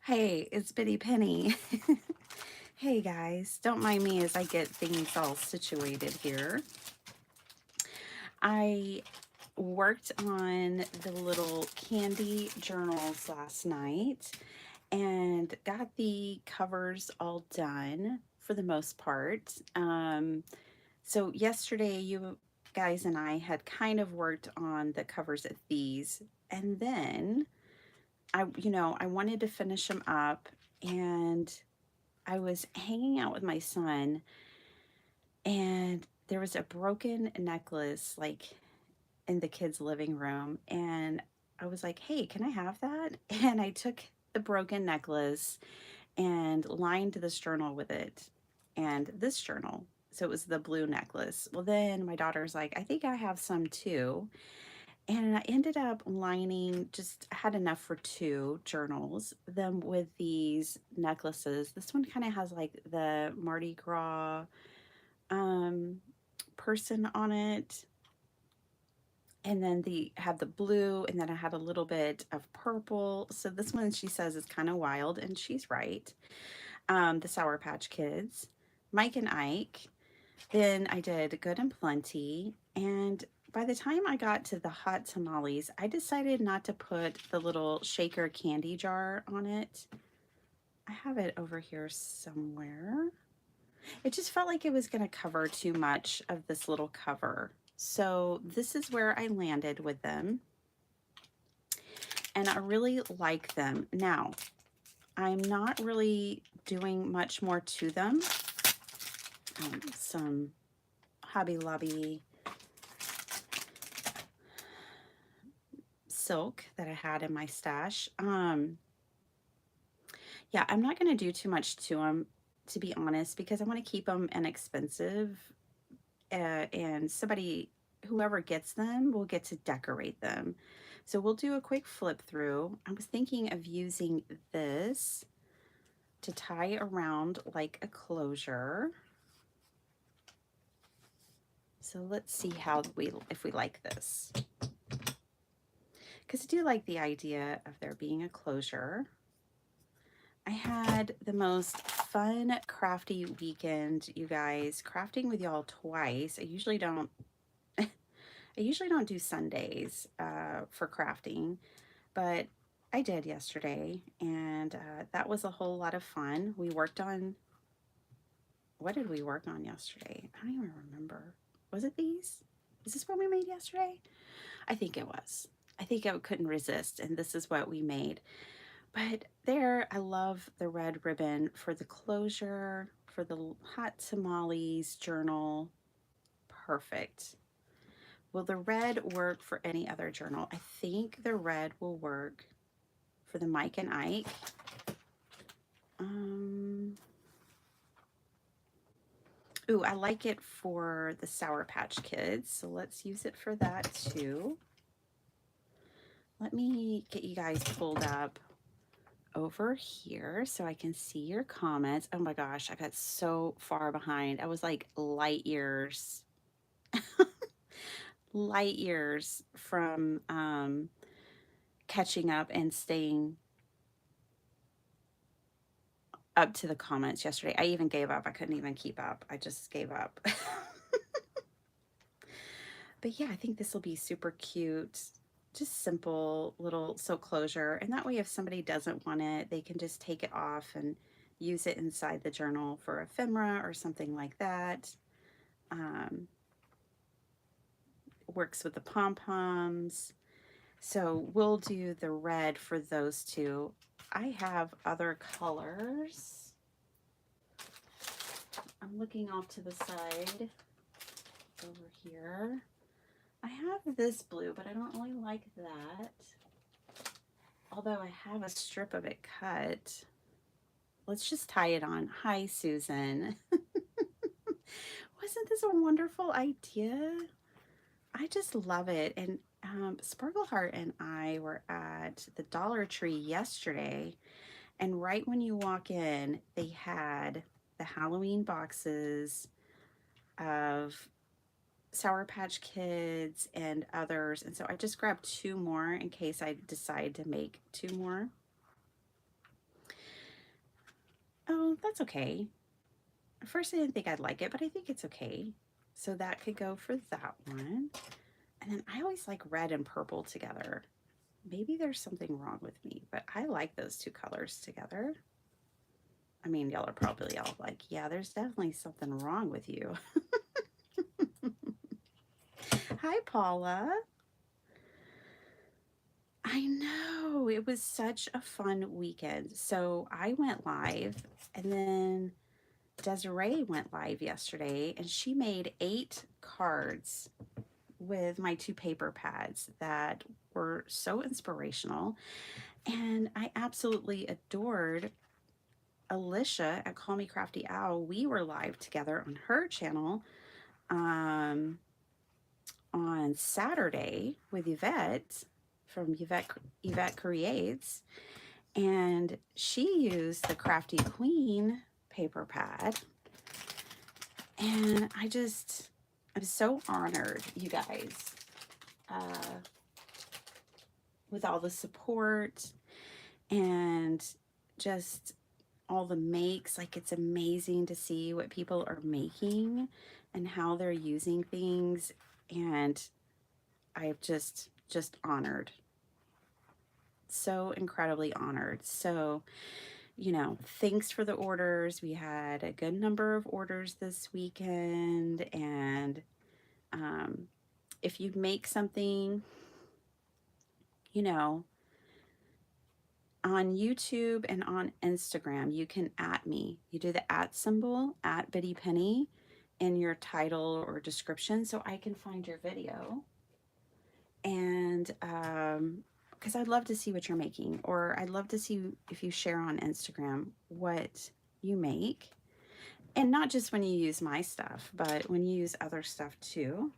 Hey, it's Bitty Penny. Hey guys, don't mind me as I get things all situated here. I worked on the little candy journals last night and got the covers all done for the most part. So yesterday you guys and I had kind of worked on the covers of these, and then I wanted to finish them up, and I was hanging out with my son, and there was a broken necklace like in the kids' living room, and I was like, "Hey, can I have that?" And I took the broken necklace and lined this journal with it and this journal. So it was the blue necklace. Well, then my daughter's like, "I think I have some too." And I ended up lining, just had enough for two journals, them with these necklaces. This one kind of has like the Mardi Gras um, person on it. And then the had the blue, and then I had a little bit of purple. So this one she says is kind of wild, and she's right. The Sour Patch Kids, Mike and Ike. Then I did Good and Plenty, and by the time I got to the hot tamales, I decided not to put the little shaker candy jar on it. I have it over here somewhere. It just felt like it was going to cover too much of this little cover. So this is where I landed with them, and I really like them. Now, I'm not really doing much more to them. Some Hobby Lobby silk that I had in my stash. Yeah, I'm not going to do too much to them, to be honest, because I want to keep them inexpensive. And somebody, whoever gets them, will get to decorate them. So we'll do a quick flip through. I was thinking of using this to tie around like a closure. So let's see if we like this. Because I do like the idea of there being a closure. I had the most fun crafty weekend, you guys, crafting with y'all twice. I usually don't do Sundays for crafting, but I did yesterday, and that was a whole lot of fun. We worked on, what did we work on yesterday? I don't even remember. Was it these? Is this what we made yesterday? I think it was. I think I couldn't resist, and this is what we made. But there, I love the red ribbon for the closure, for the hot tamales journal. Perfect. Will the red work for any other journal? I think the red will work for the Mike and Ike. Ooh, I like it for the Sour Patch Kids, so let's use it for that too. Let me get you guys pulled up over here so I can see your comments. Oh my gosh, I got so far behind. I was like light years from catching up and staying up to the comments yesterday. I even gave up. I couldn't even keep up. I just gave up. But yeah, I think this will be super cute. Just simple little silk closure. And that way, if somebody doesn't want it, they can just take it off and use it inside the journal for ephemera or something like that. Works with the pom-poms. So we'll do the red for those two. I have other colors. I'm looking off to the side over here. I have this blue, but I don't really like that. Although I have a strip of it cut. Let's just tie it on. Hi, Susan. Wasn't this a wonderful idea? I just love it. And Sparkle Heart and I were at the Dollar Tree yesterday, and right when you walk in, they had the Halloween boxes of Sour Patch Kids and others. And so I just grabbed 2 more in case I decide to make 2 more. Oh, that's okay. At first I didn't think I'd like it, but I think it's okay. So that could go for that one. And then I always like red and purple together. Maybe there's something wrong with me, but I like those 2 colors together. I mean, y'all are probably all like, yeah, there's definitely something wrong with you. Hi, Paula. I know, it was such a fun weekend. So I went live, and then Desiree went live yesterday, and she made 8 cards with my 2 paper pads that were so inspirational. And I absolutely adored Alicia at Call Me Crafty Owl. We were live together on her channel on Saturday with Yvette from Yvette Creates, and she used the Crafty Queen paper pad, and I'm so honored, you guys, with all the support and just all the makes. Like, it's amazing to see what people are making and how they're using things, and I'm just honored, so incredibly honored. So, you know, thanks for the orders. We had a good number of orders this weekend, and if you make something, you know, on YouTube and on Instagram, you can @ me. You do the @ symbol, @BittyPenny, in your title or description so I can find your video. And because I'd love to see what you're making, or I'd love to see if you share on Instagram what you make. And not just when you use my stuff, but when you use other stuff too.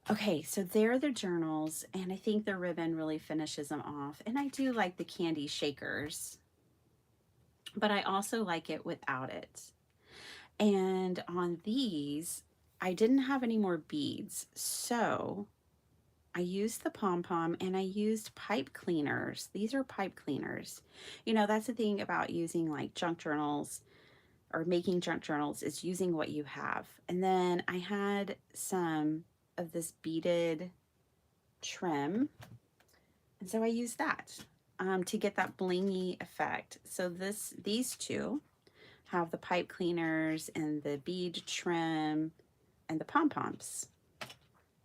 Okay, so they're the journals, and I think the ribbon really finishes them off. And I do like the candy shakers, but I also like it without it. And on these, I didn't have any more beads, so I used the pom-pom, and I used pipe cleaners. These are pipe cleaners. You know, that's the thing about using like junk journals or making junk journals, is using what you have. And then I had some of this beaded trim, and so I used that to get that blingy effect. So these 2 have the pipe cleaners and the bead trim and the pom-poms.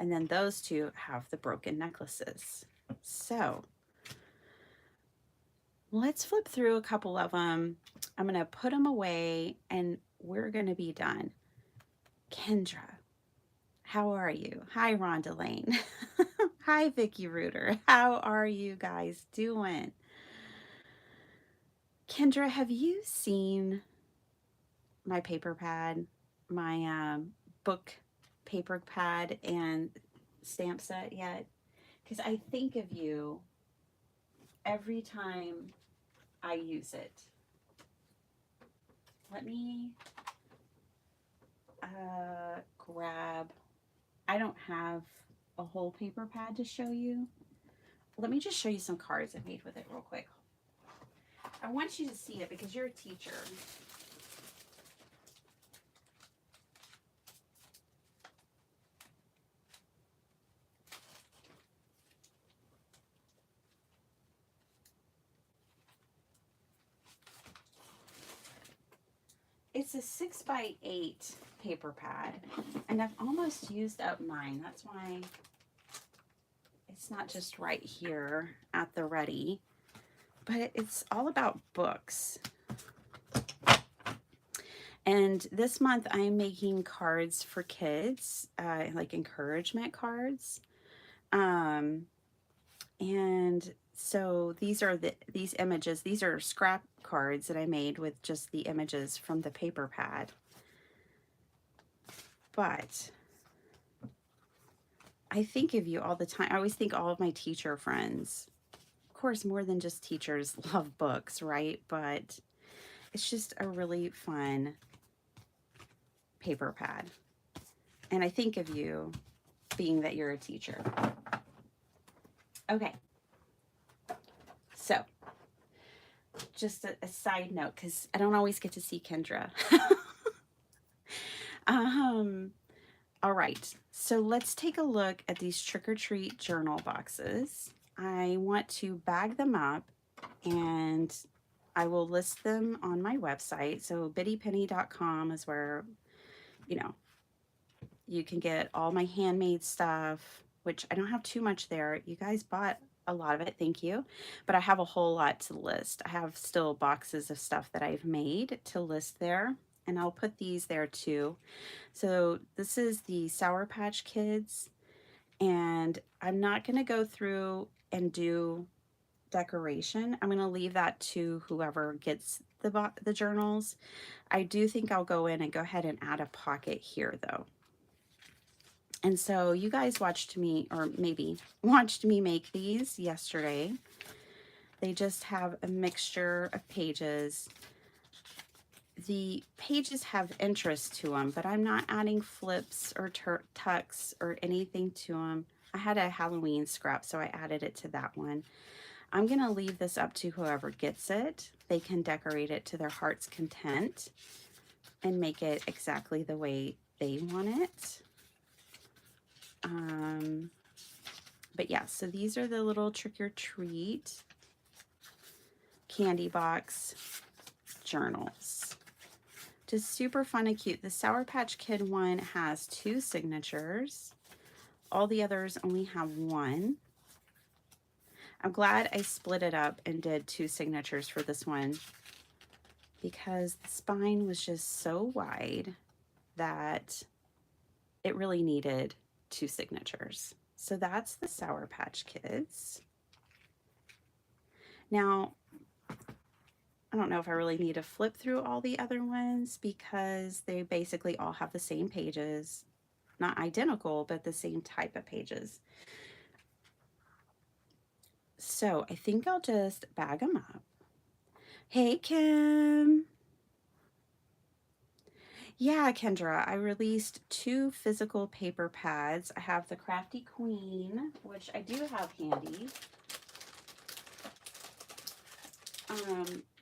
And then those 2 have the broken necklaces. So let's flip through a couple of them. I'm going to put them away, and we're going to be done. Kendra, how are you? Hi, Rhonda Lane. Hi, Vicki Reuter. How are you guys doing? Kendra, have you seen my paper pad, my book paper pad and stamp set yet? Because I think of you every time I use it. Let me grab, I don't have a whole paper pad to show you. Let me just show you some cards I made with it real quick. I want you to see it because you're a teacher. It's a 6x8 paper pad, and I've almost used up mine. That's why it's not just right here at the ready, but it's all about books. And this month I'm making cards for kids, like encouragement cards. And so these are these images. These are scrap cards that I made with just the images from the paper pad. But I think of you all the time. I always think all of my teacher friends, of course, more than just teachers, love books, right? But it's just a really fun paper pad. And I think of you being that you're a teacher. Okay. So, just a side note, because I don't always get to see Kendra. um, all right. So let's take a look at these trick or treat journal boxes. I want to bag them up and I will list them on my website. So bittypenny.com is where, you know, you can get all my handmade stuff, which I don't have too much there. You guys bought a lot of it, thank you. But I have a whole lot to list. I have still boxes of stuff that I've made to list there, and I'll put these there too. So this is the Sour Patch Kids, and I'm not going to go through and do decoration. I'm going to leave that to whoever gets the journals. I do think I'll go in and go ahead and add a pocket here though. And so you guys watched me, or maybe watched me make these yesterday. They just have a mixture of pages. The pages have interest to them, but I'm not adding flips or tucks or anything to them. I had a Halloween scrap, so I added it to that one. I'm going to leave this up to whoever gets it. They can decorate it to their heart's content and make it exactly the way they want it. But yeah, so these are the little trick or treat candy box journals. Just super fun and cute. The Sour Patch Kid one has 2 signatures. All the others only have 1. I'm glad I split it up and did 2 signatures for this one because the spine was just so wide that it really needed 2 signatures. So that's the Sour Patch Kids. Now, I don't know if I really need to flip through all the other ones because they basically all have the same pages. Not identical, but the same type of pages. So I think I'll just bag them up. Hey, Kim. Yeah, Kendra, I released 2 physical paper pads. I have the Crafty Queen, which I do have handy.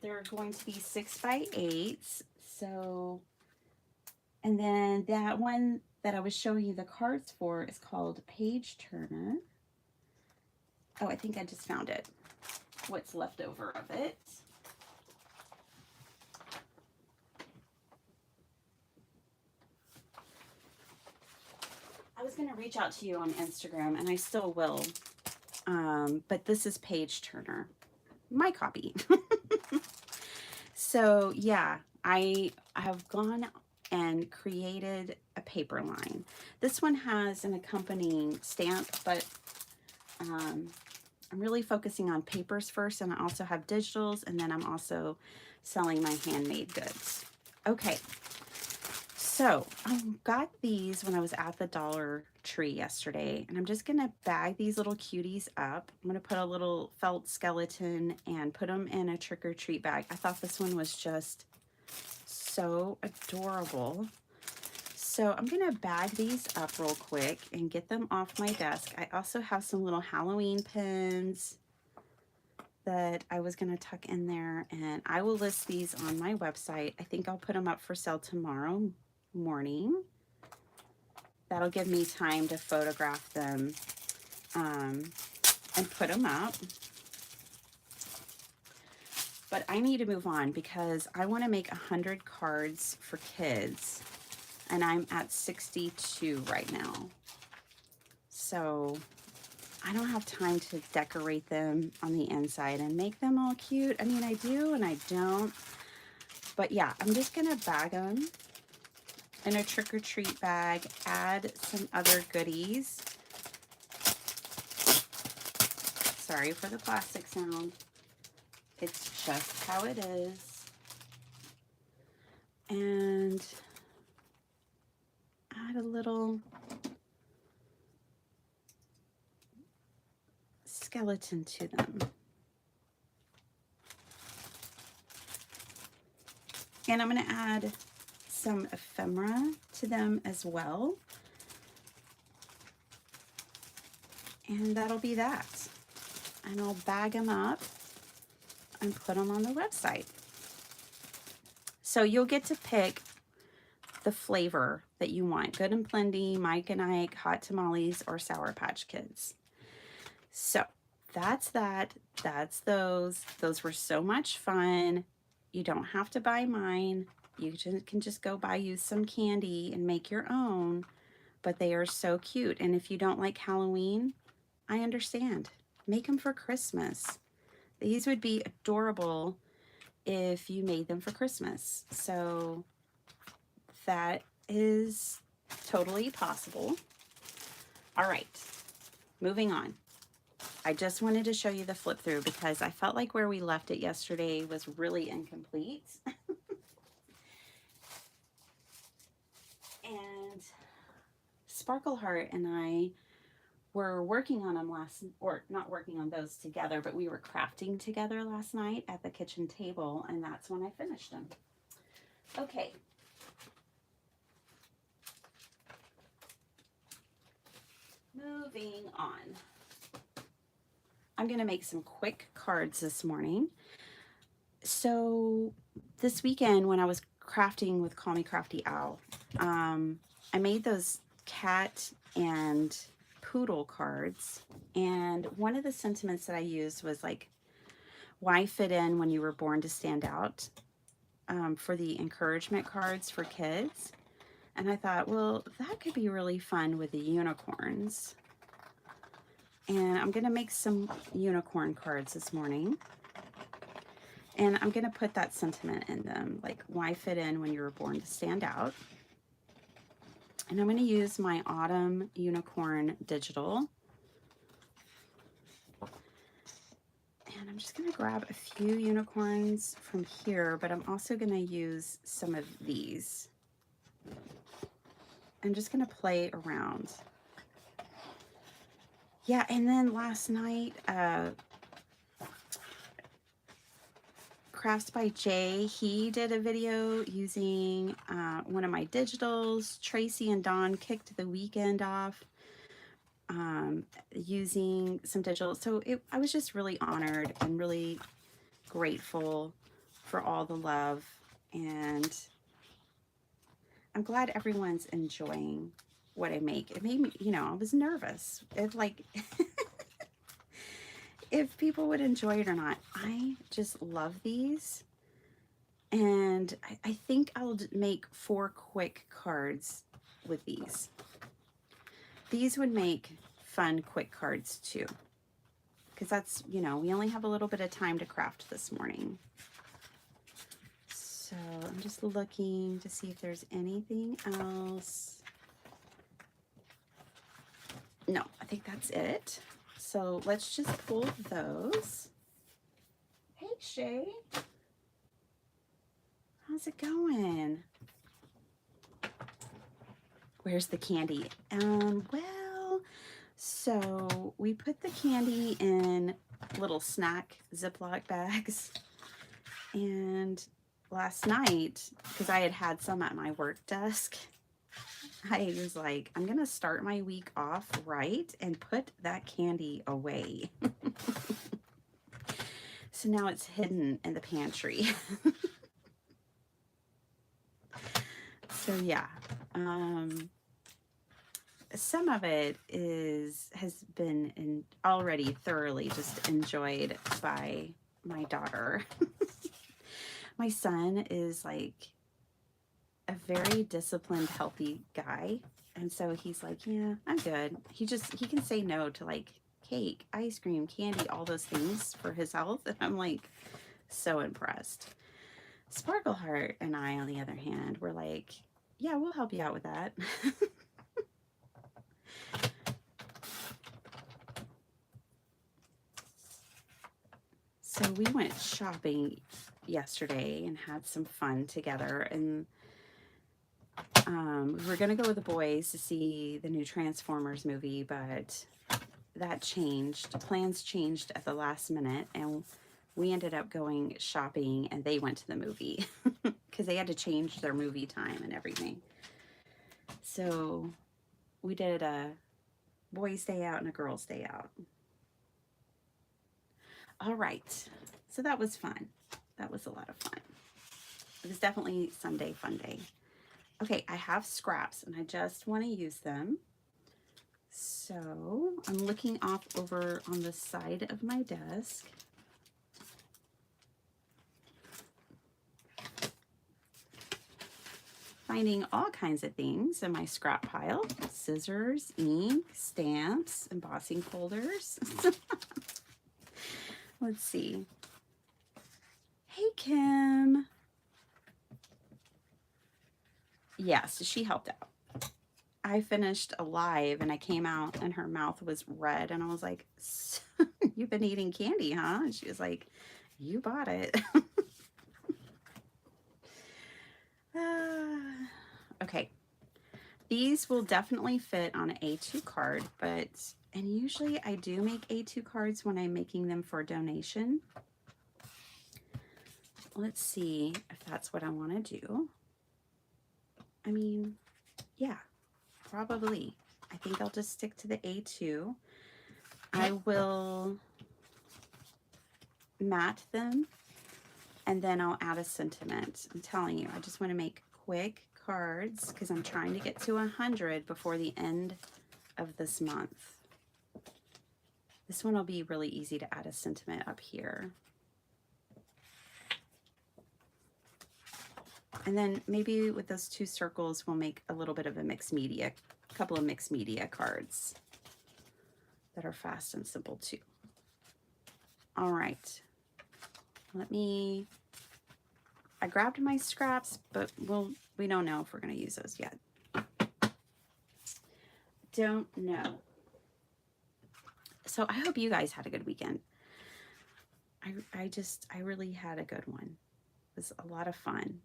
They're going to be 6x8s. So, and then that one that I was showing you the cards for is called Page Turner. Oh, I think I just found it. What's left over of it. I was going to reach out to you on Instagram, and I still will. But this is Page Turner, my copy. So yeah, I have gone and created a paper line. This one has an accompanying stamp, but I'm really focusing on papers first, and I also have digitals, and then I'm also selling my handmade goods. Okay, so I got these when I was at the Dollar Tree yesterday, and I'm just gonna bag these little cuties up. I'm gonna put a little felt skeleton and put them in a trick-or-treat bag. I thought this one was just so adorable. So I'm gonna bag these up real quick and get them off my desk. I also have some little Halloween pins that I was gonna tuck in there, and I will list these on my website. I think I'll put them up for sale tomorrow morning. That'll give me time to photograph them and put them up. But I need to move on because I want to make 100 cards for kids, and I'm at 62 right now. So I don't have time to decorate them on the inside and make them all cute. I mean, I do and I don't. But yeah, I'm just going to bag them in a trick-or-treat bag, add some other goodies. Sorry for the plastic sound. It's just how it is. And add a little skeleton to them. And I'm going to add some ephemera to them as well. And that'll be that. And I'll bag them up and put them on the website. So you'll get to pick the flavor that you want. Good and Plenty, Mike and Ike, Hot Tamales, or Sour Patch Kids. So that's that. That's those. Those were so much fun. You don't have to buy mine. You can just go buy you some candy and make your own. But they are so cute. And if you don't like Halloween, I understand. Make them for Christmas. These would be adorable if you made them for Christmas. So that is totally possible. All right, moving on. I just wanted to show you the flip through because I felt like where we left it yesterday was really incomplete. And Sparkle Heart and I were working on them not working on those together, but we were crafting together last night at the kitchen table, and that's when I finished them. Okay. Moving on. I'm going to make some quick cards this morning. So this weekend when I was crafting with Call Me Crafty Owl, I made those cat and poodle cards, and one of the sentiments that I used was like, why fit in when you were born to stand out, for the encouragement cards for kids. And I thought, well, that could be really fun with the unicorns. And I'm going to make some unicorn cards this morning. And I'm going to put that sentiment in them, like why fit in when you were born to stand out. And I'm going to use my Autumn Unicorn Digital. And I'm just going to grab a few unicorns from here, but I'm also going to use some of these. I'm just going to play around. Yeah, and then last night, Crafts by Jay, he did a video using one of my digitals. Tracy and Dawn kicked the weekend off using some digitals. So I was just really honored and really grateful for all the love. And I'm glad everyone's enjoying what I make. It made me, I was nervous. It like... if people would enjoy it or not. I just love these. And I think I'll make 4 quick cards with these. These would make fun quick cards too. Because that's, we only have a little bit of time to craft this morning. So I'm just looking to see if there's anything else. No, I think that's it. So let's just pull those. Hey, Shay. How's it going? Where's the candy? Well, so we put the candy in little snack Ziploc bags. And last night, because I had some at my work desk, I was like, I'm going to start my week off right and put that candy away. So now it's hidden in the pantry. So yeah, some of it has been already thoroughly just enjoyed by my daughter. My son is like a very disciplined, healthy guy. And so he's like, yeah, I'm good. He can say no to like cake, ice cream, candy, all those things for his health. And I'm like so impressed. Sparkle Heart and I, on the other hand, were like, yeah, we'll help you out with that. So we went shopping yesterday and had some fun together. And we were going to go with the boys to see the new Transformers movie, but that changed. Plans changed at the last minute, and we ended up going shopping, and they went to the movie because they had to change their movie time and everything. So we did a boys' day out and a girls' day out. All right. So that was fun. That was a lot of fun. It was definitely Sunday fun day. Okay, I have scraps and I just want to use them. So I'm looking off over on the side of my desk. Finding all kinds of things in my scrap pile. Scissors, ink, stamps, embossing folders. Let's see. Hey, Kim. Yes, she helped out. I finished a live and I came out and her mouth was red and I was like, you've been eating candy, huh? And she was like, you bought it. Okay. These will definitely fit on an A2 card, and usually I do make A2 cards when I'm making them for donation. Let's see if that's what I want to do. I mean, yeah, probably. I think I'll just stick to the A2. I will mat them and then I'll add a sentiment. I'm telling you, I just want to make quick cards because I'm trying to get to 100 before the end of this month. This one will be really easy to add a sentiment up here. And then maybe with those two circles, we'll make a little bit of a mixed media, a couple of mixed media cards that are fast and simple too. All right, I grabbed my scraps, but we don't know if we're gonna use those yet. Don't know. So I hope you guys had a good weekend. I really had a good one. It was a lot of fun.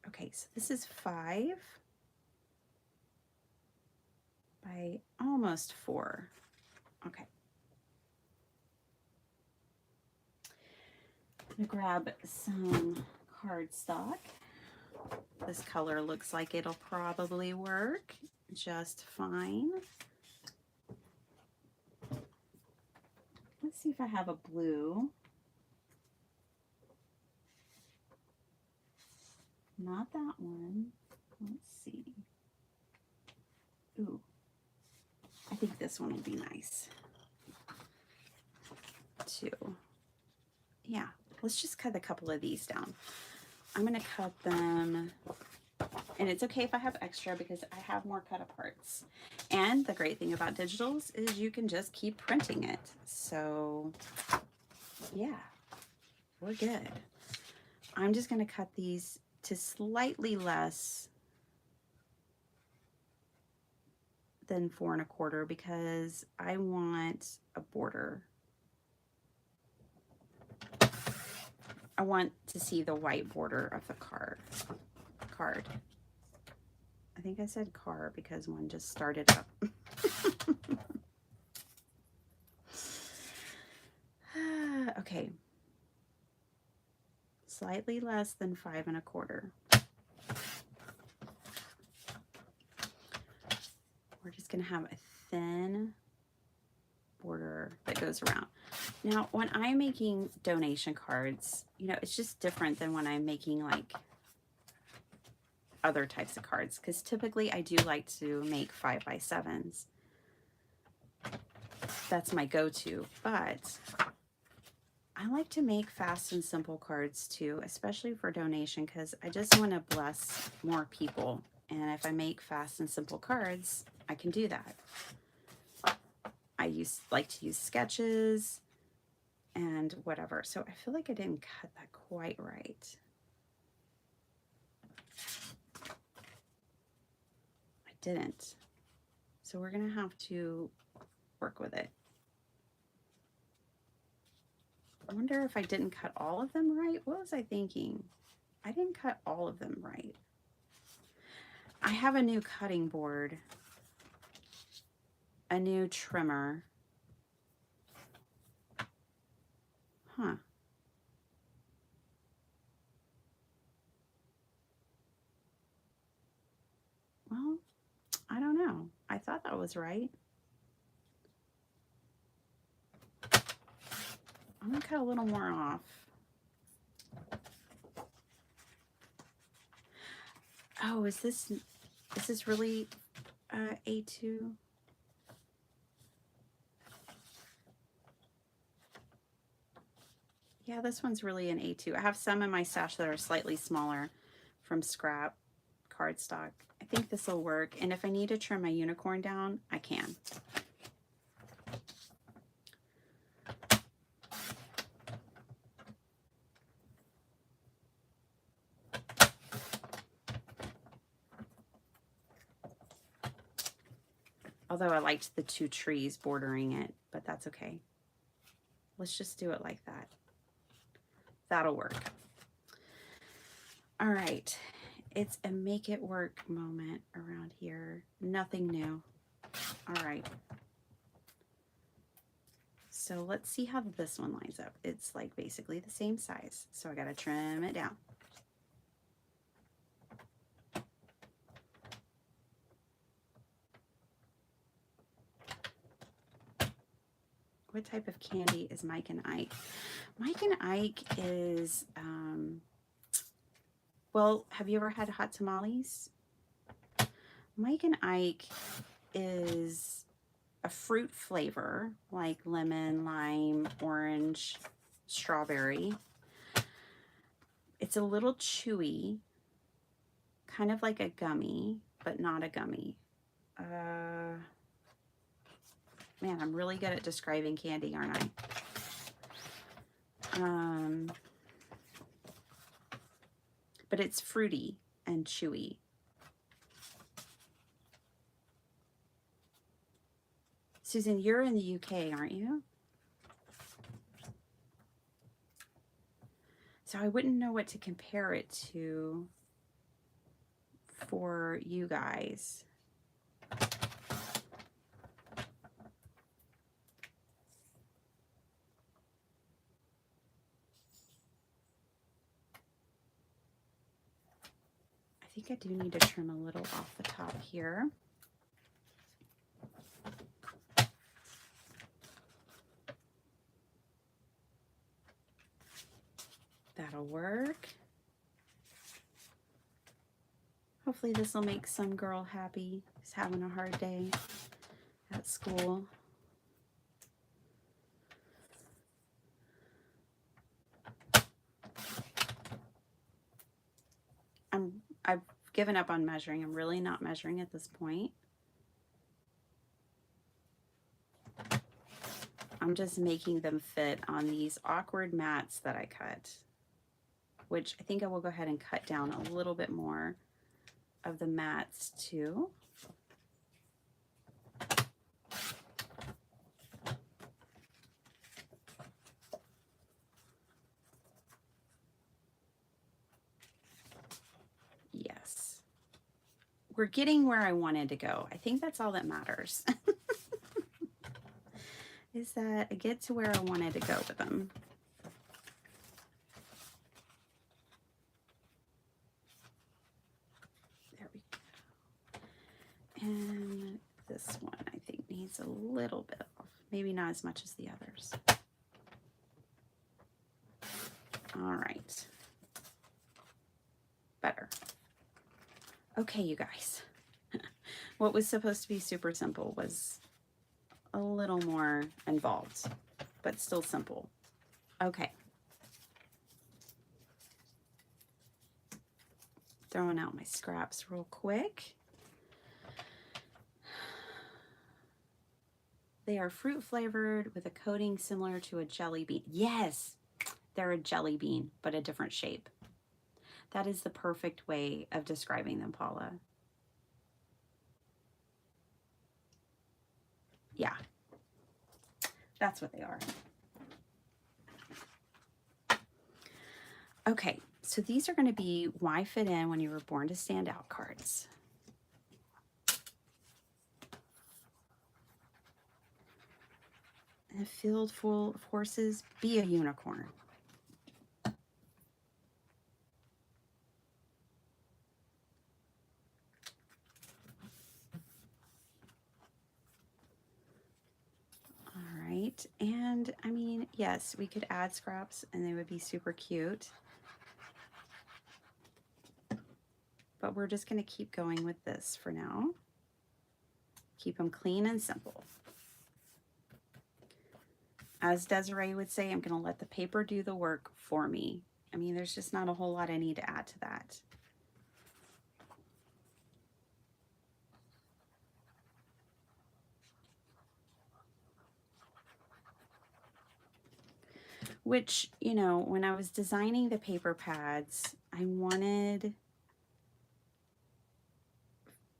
Okay, so this is 5 by almost 4. Okay. I'm gonna grab some cardstock. This color looks like it'll probably work just fine. Let's see if I have a blue. Not that one. Let's see. Ooh, I think this one will be nice too. Yeah, let's just cut a couple of these down. I'm gonna cut them, and it's okay if I have extra because I have more cut aparts. And the great thing about digitals is you can just keep printing it. So yeah, we're good. I'm just gonna cut these to slightly less than 4 1/4 because I want a border. I want to see the white border of the card. I think I said car because one just started up. Okay. Slightly less than 5 1/4. We're just gonna have a thin border that goes around. Now, when I'm making donation cards, you know, it's just different than when I'm making like other types of cards, because typically I do like to make 5 by 7s. That's my go-to, but I like to make fast and simple cards too, especially for donation, because I just want to bless more people. And if I make fast and simple cards, I can do that. I like to use sketches and whatever. So I feel like I didn't cut that quite right. I didn't. So we're gonna have to work with it. I wonder if I didn't cut all of them right. What was I thinking? I didn't cut all of them right. I have a new cutting board, a new trimmer. Huh. Well, thought that was right. I'm gonna cut a little more off. Oh, is this really A2? Yeah, this one's really an A2. I have some in my stash that are slightly smaller from scrap cardstock. I think this will work. And if I need to trim my unicorn down, I can. Although I liked the two trees bordering it, but that's okay. Let's just do it like that. That'll work. All right. It's a make it work moment around here. Nothing new. All right. So let's see how this one lines up. It's like basically the same size. So I got to trim it down. What type of candy is Mike and Ike? Mike and Ike is, well, have you ever had hot tamales? Mike and Ike is a fruit flavor like lemon, lime, orange, strawberry. It's a little chewy, kind of like a gummy, but not a gummy. Man, I'm really good at describing candy, aren't I? But it's fruity and chewy. Susan, you're in the UK, aren't you? So I wouldn't know what to compare it to for you guys. I think I do need to trim a little off the top here. That'll work. Hopefully this will make some girl happy who's having a hard day at school. I've given up on measuring. I'm really not measuring at this point. I'm just making them fit on these awkward mats that I cut, which I think I will go ahead and cut down a little bit more of the mats too. Yes. We're getting where I wanted to go. I think that's all that matters. Is that I get to where I wanted to go with them. There we go. And this one I think needs a little bit off. Maybe not as much as the others. All right. Better. Okay, you guys. What was supposed to be super simple was a little more involved, but still simple. Okay. Throwing out my scraps real quick. They are fruit flavored with a coating similar to a jelly bean. Yes, they're a jelly bean, but a different shape. That is the perfect way of describing them, Paula. Yeah, that's what they are. Okay, so these are going to be why fit in when you were born to stand out cards. In a field full of horses, be a unicorn. great. And I mean, yes, we could add scraps and they would be super cute. But we're just going to keep going with this for now. Keep them clean and simple. As Desiree would say, I'm going to let the paper do the work for me. I mean, there's just not a whole lot I need to add to that. Which, you know, when I was designing the paper pads, I wanted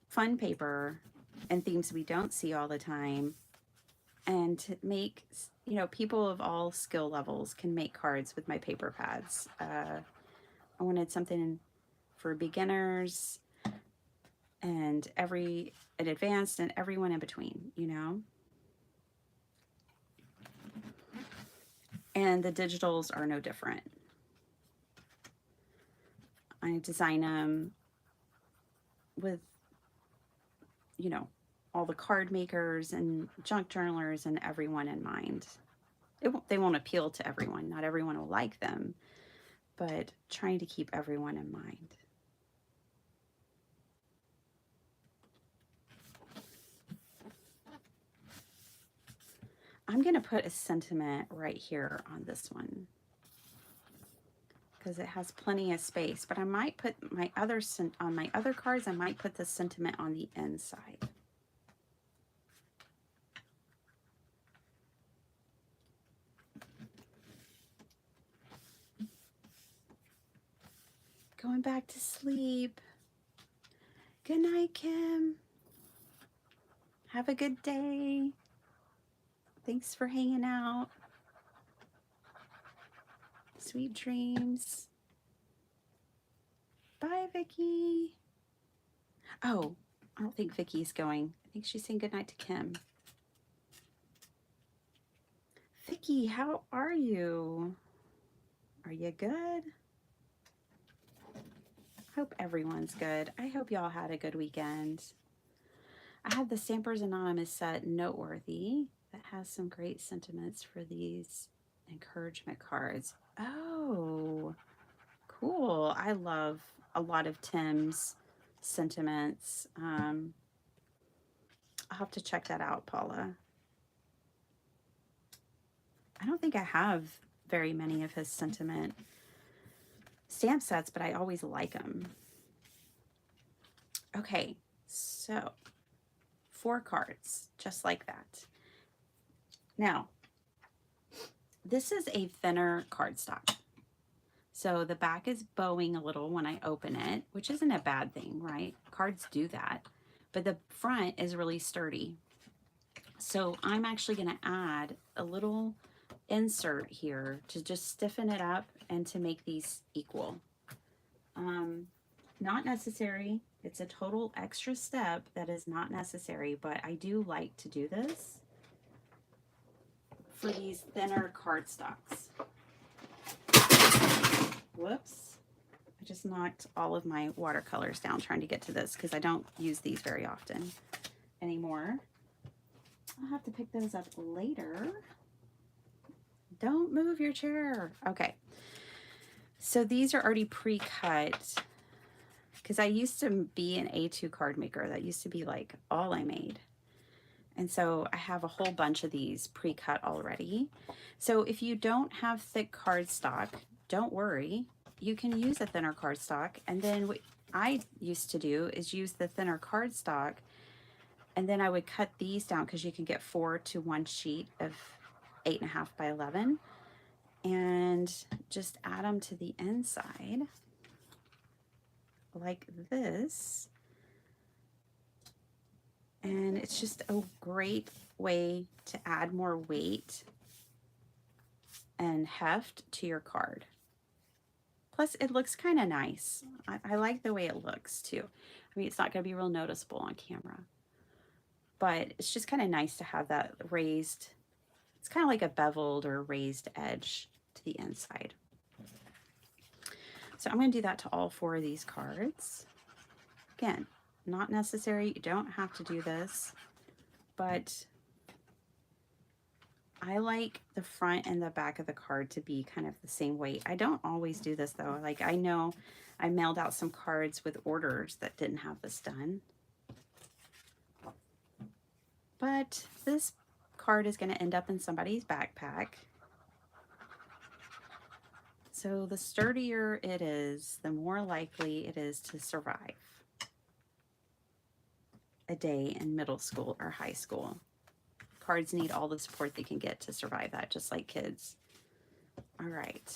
fun paper and themes we don't see all the time, and to make, you know, people of all skill levels can make cards with my paper pads. I wanted something for beginners and an advanced and everyone in between, you know. And the digitals are no different. I design them with, you know, all the card makers and junk journalers and everyone in mind. They won't appeal to everyone. Not everyone will like them, but trying to keep everyone in mind. I'm going to put a sentiment right here on this one because it has plenty of space, but I might put on my other cards, I might put the sentiment on the inside. Going back to sleep. Good night, Kim. Have a good day. Thanks for hanging out. Sweet dreams. Bye, Vicky. Oh, I don't think Vicky's going. I think she's saying goodnight to Kim. Vicky, how are you? Are you good? Hope everyone's good. I hope y'all had a good weekend. I have the Stampers Anonymous set Noteworthy that has some great sentiments for these encouragement cards. Oh, cool. I love a lot of Tim's sentiments. I'll have to check that out, Paula. I don't think I have very many of his sentiment stamp sets, but I always like them. Okay, so 4 cards, just like that. Now, this is a thinner cardstock. So the back is bowing a little when I open it, which isn't a bad thing, right? Cards do that. But the front is really sturdy. So I'm actually going to add a little insert here to just stiffen it up and to make these equal. Not necessary. It's a total extra step that is not necessary, but I do like to do this for these thinner cardstocks. Whoops. I just knocked all of my watercolors down trying to get to this because I don't use these very often anymore. I'll have to pick those up later. Don't move your chair. Okay. So these are already pre-cut because I used to be an A2 card maker. That used to be like all I made. And so I have a whole bunch of these pre-cut already. So if you don't have thick cardstock, don't worry. You can use a thinner cardstock. And then what I used to do is use the thinner cardstock, and then I would cut these down because you can get 4 to 1 sheet of 8.5 by 11, and just add them to the inside like this. And it's just a great way to add more weight and heft to your card. Plus, it looks kind of nice. I like the way it looks too. I mean, it's not going to be real noticeable on camera, but it's just kind of nice to have that raised. It's kind of like a beveled or raised edge to the inside. So I'm going to do that to all 4 of these cards. Again, not necessary. You don't have to do this, but I like the front and the back of the card to be kind of the same weight. I don't always do this though. Like I know I mailed out some cards with orders that didn't have this done. But this card is going to end up in somebody's backpack. So the sturdier it is, the more likely it is to survive a day in middle school or high school. Cards need all the support they can get to survive that, just like kids. All right.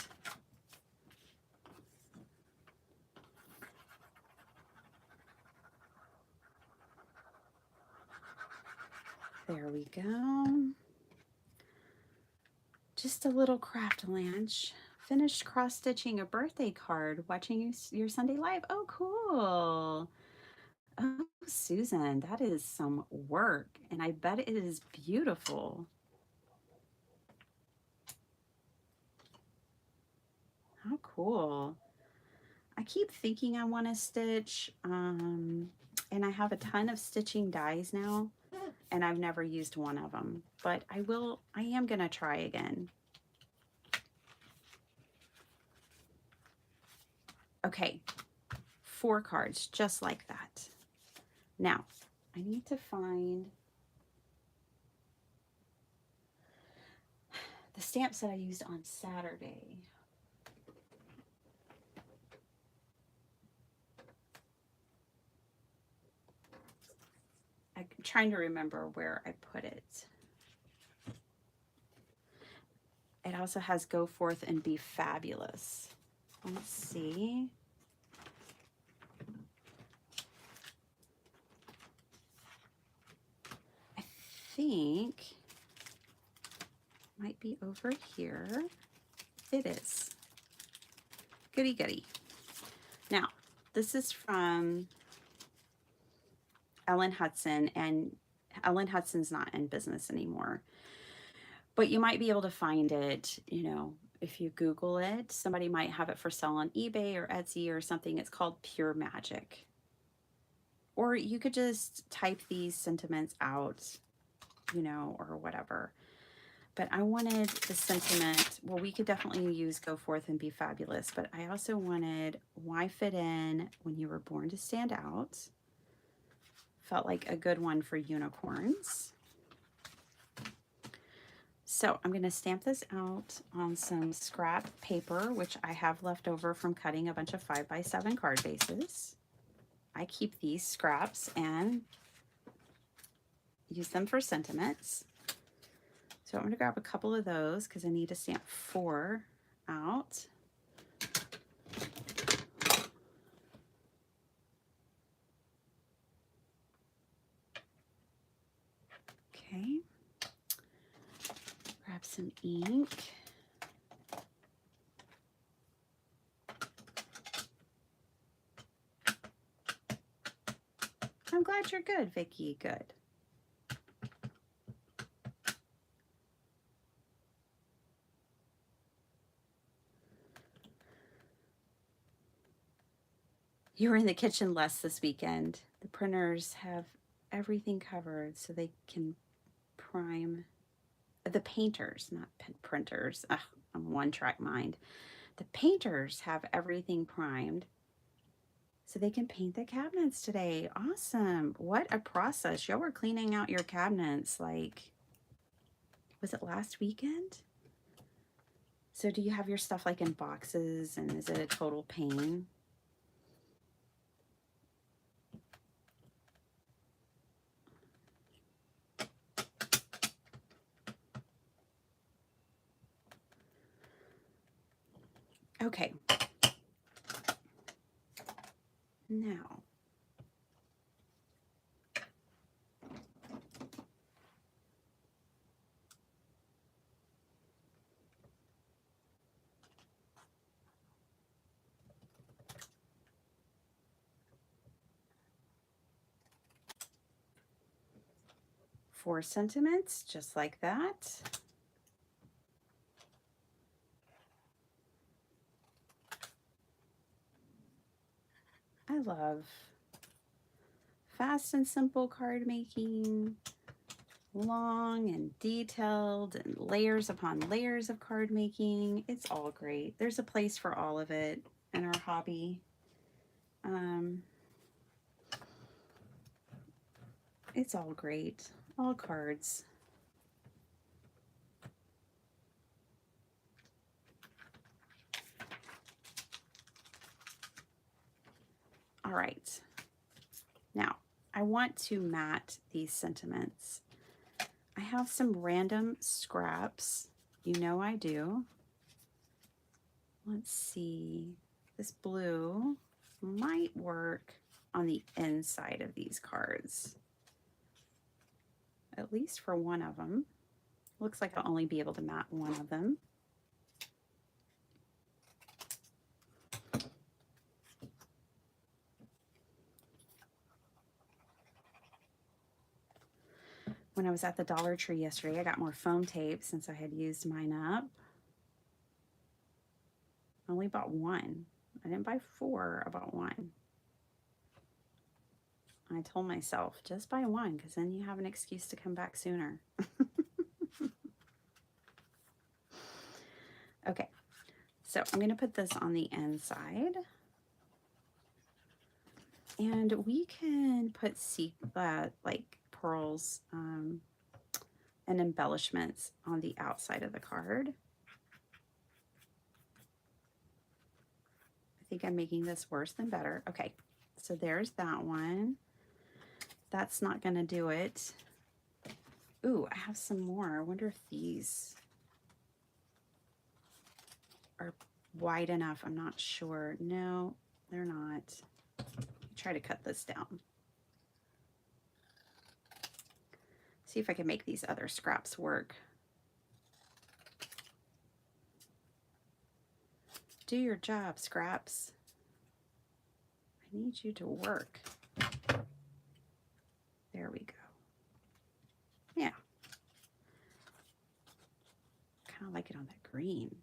There we go. Just a little craft lunch. Finished cross-stitching a birthday card, watching your Sunday live. Oh, cool. Oh, Susan, that is some work, and I bet it is beautiful. How cool. I keep thinking I want to stitch, and I have a ton of stitching dies now, and I've never used one of them, but I am going to try again. Okay, 4 cards, just like that. Now, I need to find the stamps that I used on Saturday. I'm trying to remember where I put it. It also has Go Forth and Be Fabulous. Let's see. I think might be over here. It is. Goody goody. Now, this is from Ellen Hudson, and Ellen Hudson's not in business anymore. But you might be able to find it, you know, if you Google it. Somebody might have it for sale on eBay or Etsy or something. It's called Pure Magic. Or you could just type these sentiments out, you know, or whatever. But I wanted the sentiment, well, we could definitely use Go Forth and Be Fabulous, but I also wanted Why Fit In When You Were Born to Stand Out. Felt like a good one for unicorns. So I'm going to stamp this out on some scrap paper, which I have left over from cutting a bunch of 5x7 card bases. I keep these scraps and use them for sentiments. So I'm going to grab a couple of those because I need to stamp 4 out. Okay. Grab some ink. I'm glad you're good, Vicki. Good. You were in the kitchen less this weekend. The printers have everything covered so they can prime. The painters, not printers. Ugh, I'm one-track mind. The painters have everything primed so they can paint the cabinets today. Awesome. What a process. Y'all were cleaning out your cabinets like, was it last weekend? So do you have your stuff like in boxes, and is it a total pain? Okay. Now, four sentiments, just like that. I love fast and simple card making. long and detailed and layers upon layers of card making. It's all great. There's a place for all of it in our hobby. It's all great. All cards. All right. Now, I want to mat these sentiments. I have some random scraps. You know I do. Let's see. This blue might work on the inside of these cards. At least for one of them. Looks like I'll only be able to mat one of them. When I was at the Dollar Tree yesterday, I got more foam tape since I had used mine up. I only bought one. I didn't buy four, I bought one. I told myself, just buy one, because then you have an excuse to come back sooner. Okay, so I'm going to put this on the inside. And we can put like pearls and embellishments on the outside of the card. I think I'm making this worse than better. Okay, so there's that one. That's not going to do it. Ooh, I have some more. I wonder if these are wide enough. I'm not sure. No, they're not. Try to cut this down. See if I can make these other scraps work. Do your job, scraps. I need you to work. There we go. Yeah. Kind of like it on that green.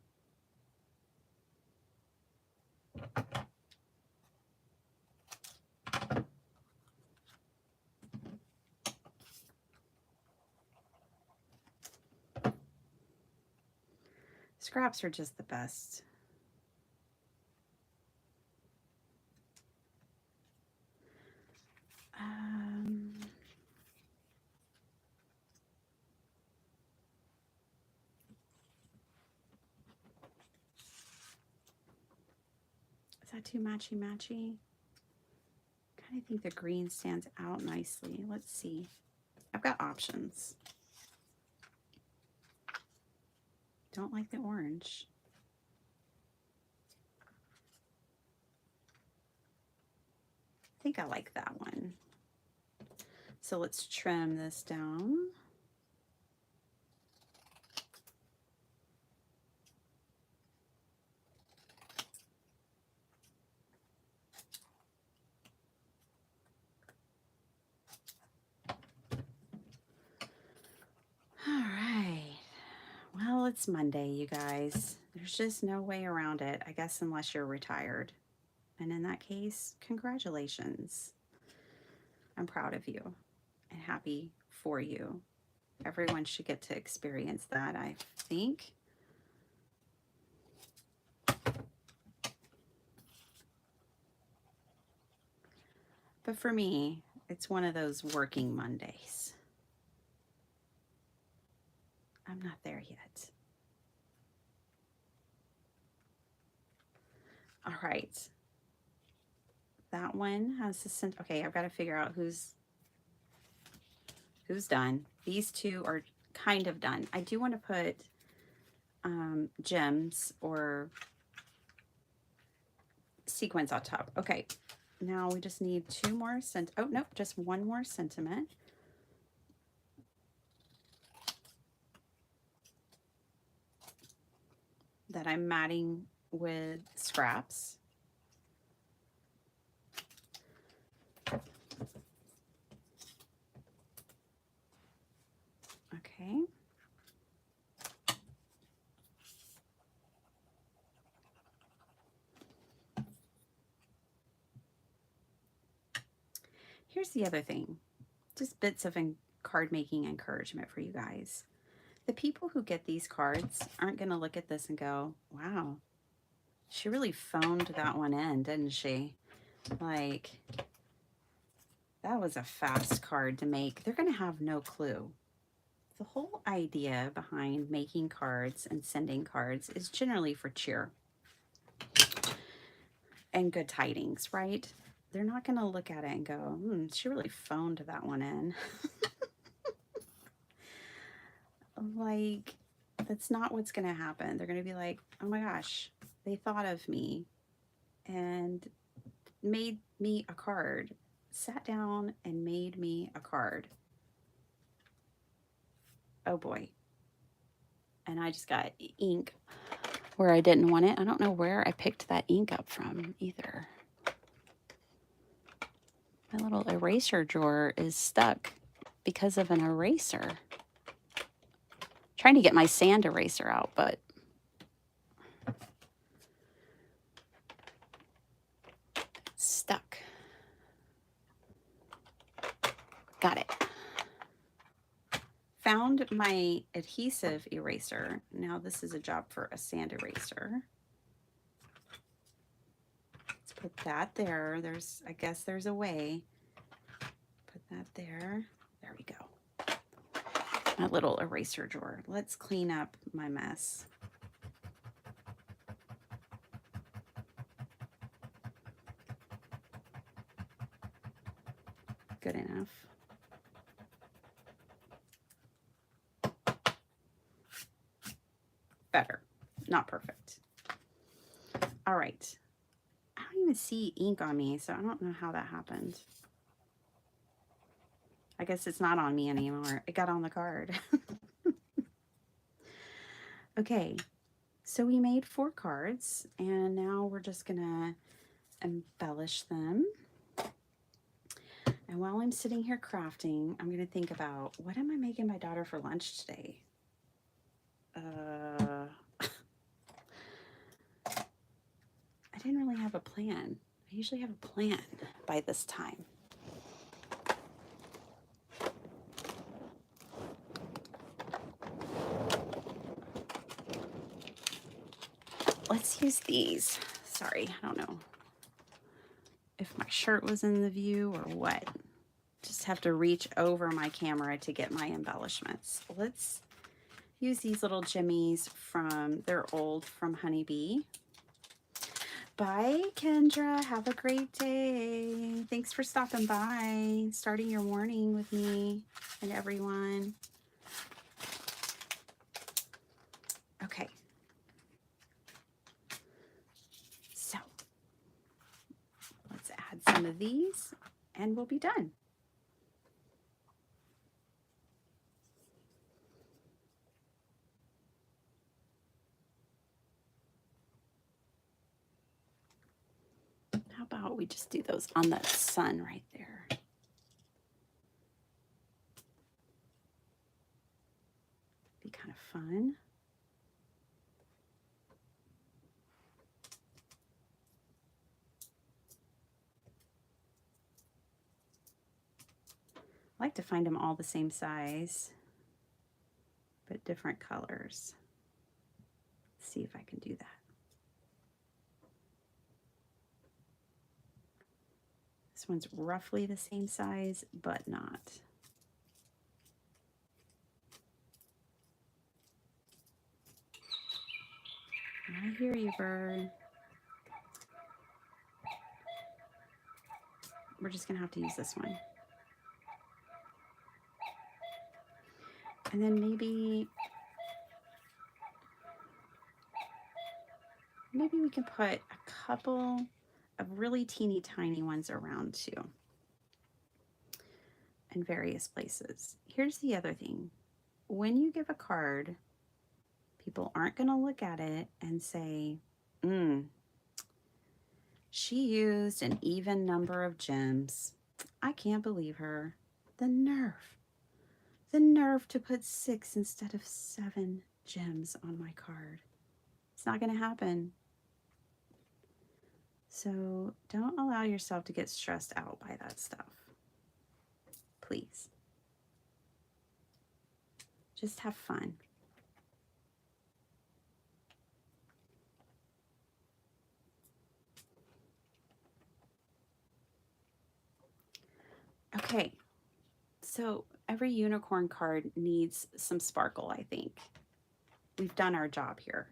Scraps are just the best. Is that too matchy-matchy? I kind of think the green stands out nicely. Let's see. I've got options. Don't like the orange. I think I like that one. So let's trim this down. All right. Well, it's Monday, you guys. There's just no way around it, I guess, unless you're retired. And in that case, congratulations. I'm proud of you and happy for you. Everyone should get to experience that, I think. But for me, it's one of those working Mondays. I'm not there yet. All right. That one has the scent. Okay, I've got to figure out who's done. These two are kind of done. I do want to put gems or sequins on top. Okay, now we just need two more oh no, just one more sentiment. That I'm matting with scraps. Okay. Here's the other thing. Just bits of card making encouragement for you guys. The people who get these cards aren't going to look at this and go, wow, she really phoned that one in, didn't she? Like, that was a fast card to make. They're going to have no clue. The whole idea behind making cards and sending cards is generally for cheer and good tidings, right? They're not going to look at it and go, she really phoned that one in. Like, that's not what's going to happen. They're going to be like, oh my gosh, they thought of me and made me a card, sat down and made me a card. Oh boy. And I just got ink where I didn't want it. I don't know where I picked that ink up from either. My little eraser drawer is stuck because of an eraser. Trying to get my sand eraser out, but it's stuck. Got it. Found my adhesive eraser. Now this is a job for a sand eraser. Let's put that there. I guess there's a way. Put that there. There we go. My little eraser drawer. Let's clean up my mess. Good enough. Better. Not perfect. All right. I don't even see ink on me, so I don't know how that happened. I guess it's not on me anymore. It got on the card. Okay, so we made 4 cards, and now we're just gonna embellish them. And while I'm sitting here crafting, I'm gonna think about, what am I making my daughter for lunch today? I didn't really have a plan. I usually have a plan by this time. Let's use these. Sorry, I don't know if my shirt was in the view or what. Just have to reach over my camera to get my embellishments. Let's use these little jimmies they're old, from Honeybee. Bye, Kendra. Have a great day. Thanks for stopping by, starting your morning with me and everyone. Okay. So let's add some of these and we'll be done. How about we just do those on the sun right there? Be kind of fun. I like to find them all the same size, but different colors. Let's see if I can do that. This one's roughly the same size, but not. I hear you, bird. We're just gonna have to use this one. And then maybe we can put a couple of really teeny tiny ones around too, in various places. Here's the other thing. When you give a card, people aren't going to look at it and say, she used an even number of gems. I can't believe her. The nerve. The nerve to put 6 instead of 7 gems on my card. It's not going to happen. So don't allow yourself to get stressed out by that stuff. Please. Just have fun. Okay, so every unicorn card needs some sparkle, I think. We've done our job here.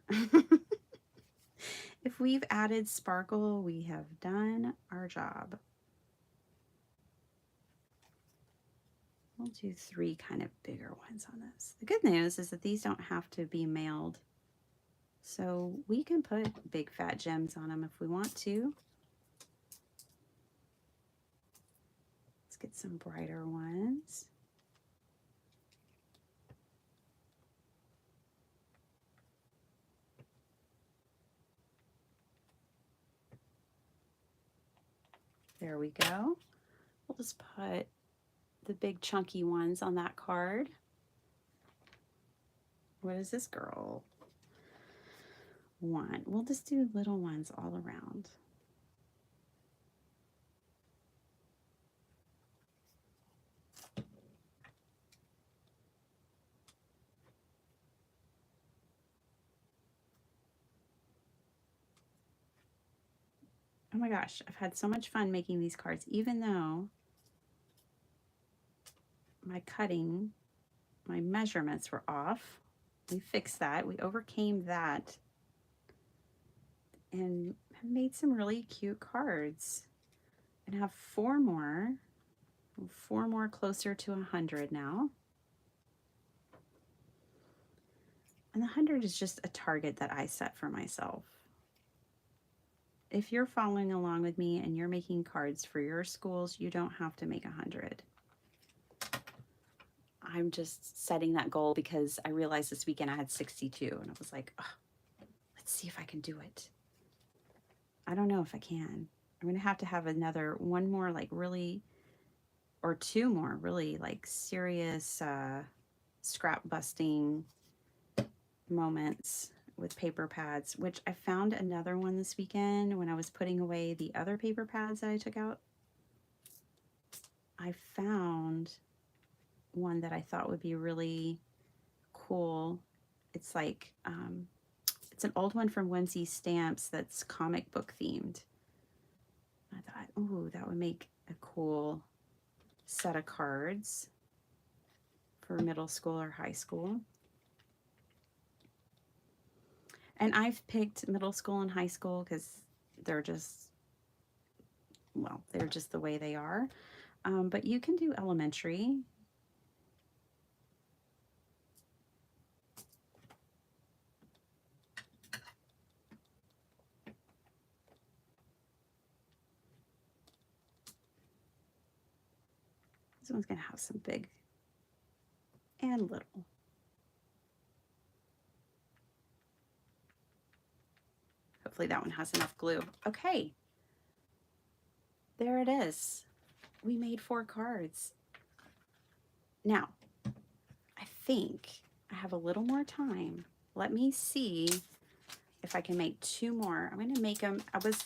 If we've added sparkle, we have done our job. We'll do 3 kind of bigger ones on this. The good news is that these don't have to be mailed. So we can put big fat gems on them if we want to. Let's get some brighter ones. There we go. We'll just put the big chunky ones on that card. What is this girl want? We'll just do little ones all around. Oh my gosh, I've had so much fun making these cards, even though my measurements were off. We fixed that. We overcame that and have made some really cute cards. And have 4 more. 4 more closer to 100 now. And the 100 is just a target that I set for myself. If you're following along with me and you're making cards for your schools, you don't have to make 100. I'm just setting that goal because I realized this weekend I had 62 and I was like, oh, let's see if I can do it. I don't know if I can. I'm going to have another 1 more like really, or 2 more really like serious scrap busting moments with paper pads, which I found another one this weekend when I was putting away the other paper pads that I took out. I found one that I thought would be really cool. It's like, it's an old one from Whimsy Stamps that's comic book themed. I thought, ooh, that would make a cool set of cards for middle school or high school. And I've picked middle school and high school because they're just, well, they're just the way they are. But you can do elementary. This one's going to have some big and little. Hopefully that one has enough glue. Okay. There it is. We made 4 cards. Now, I think I have a little more time. Let me see if I can make 2 more. I'm going to make them. I was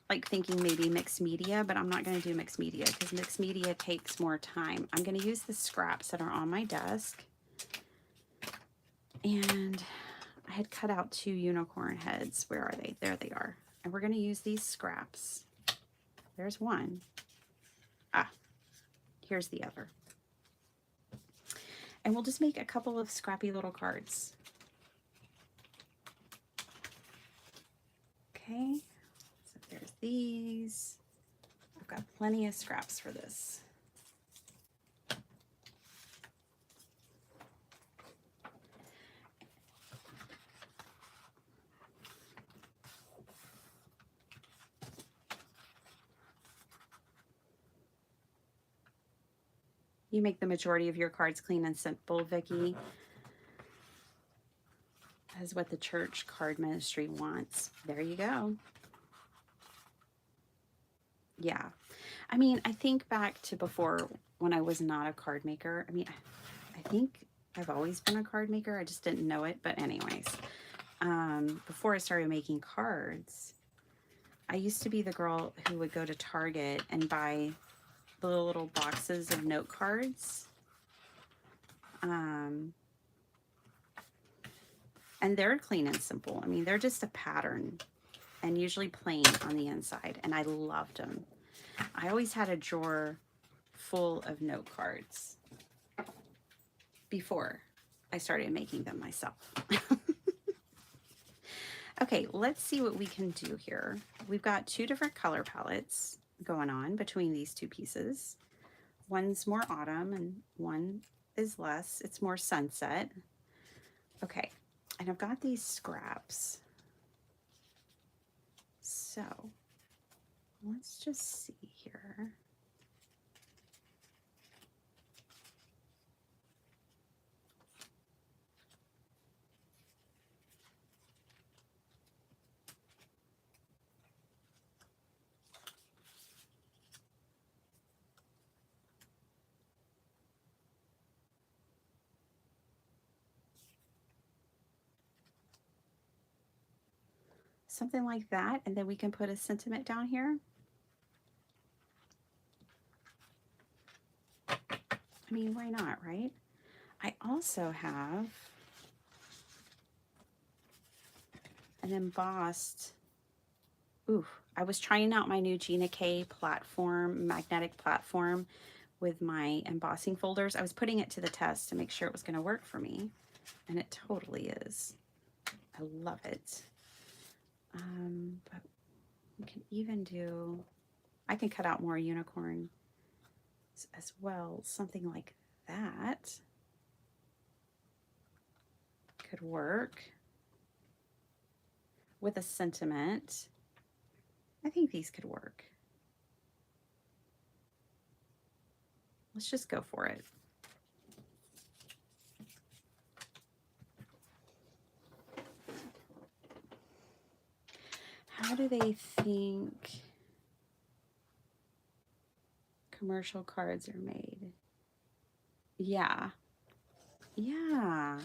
like thinking maybe mixed media, but I'm not going to do mixed media because mixed media takes more time. I'm going to use the scraps that are on my desk. And I had cut out 2 unicorn heads. Where are they? There they are. And we're going to use these scraps. There's one. Ah, here's the other. And we'll just make a couple of scrappy little cards. Okay, so there's these. I've got plenty of scraps for this. You make the majority of your cards clean and simple, Vicki. That is what the church card ministry wants. There you go. Yeah. I mean, I think back to before when I was not a card maker. I mean, I think I've always been a card maker. I just didn't know it. But anyways, before I started making cards, I used to be the girl who would go to Target and buy the little boxes of note cards. Um, and they're clean and simple. I mean, they're just a pattern and usually plain on the inside. And I loved them. I always had a drawer full of note cards before I started making them myself. Okay, let's see what we can do here. We've got two different color palettes going on between these two pieces. One's more autumn and one is less. It's more sunset. Okay, and I've got these scraps. So let's just see here. Something like that, and then we can put a sentiment down here. I mean, why not, right? I also have an embossed, ooh, I was trying out my new Gina K platform, magnetic platform with my embossing folders. I was putting it to the test to make sure it was going to work for me, and it totally is. I love it. But we can even do, I can cut out more unicorn as well. Something like that could work with a sentiment. I think these could work. Let's just go for it. How do they think commercial cards are made? Yeah. Yeah.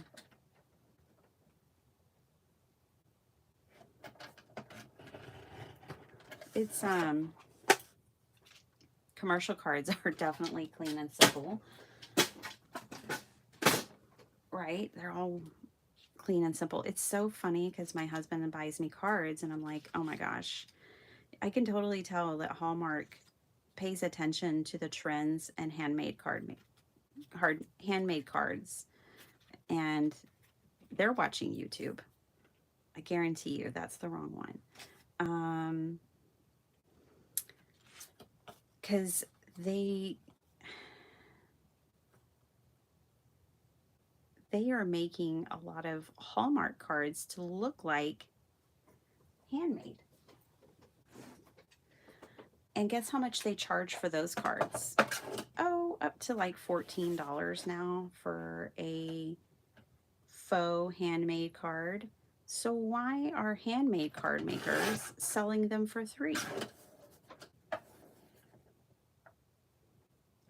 It's commercial cards are definitely clean and simple. Right? They're all clean and simple. It's so funny because my husband buys me cards and I'm like, oh my gosh, I can totally tell that Hallmark pays attention to the trends and handmade handmade cards, and they're watching YouTube. I guarantee you that's the wrong one. Because they are making a lot of Hallmark cards to look like handmade. And guess how much they charge for those cards? Oh, up to like $14 now for a faux handmade card. So why are handmade card makers selling them for $3? I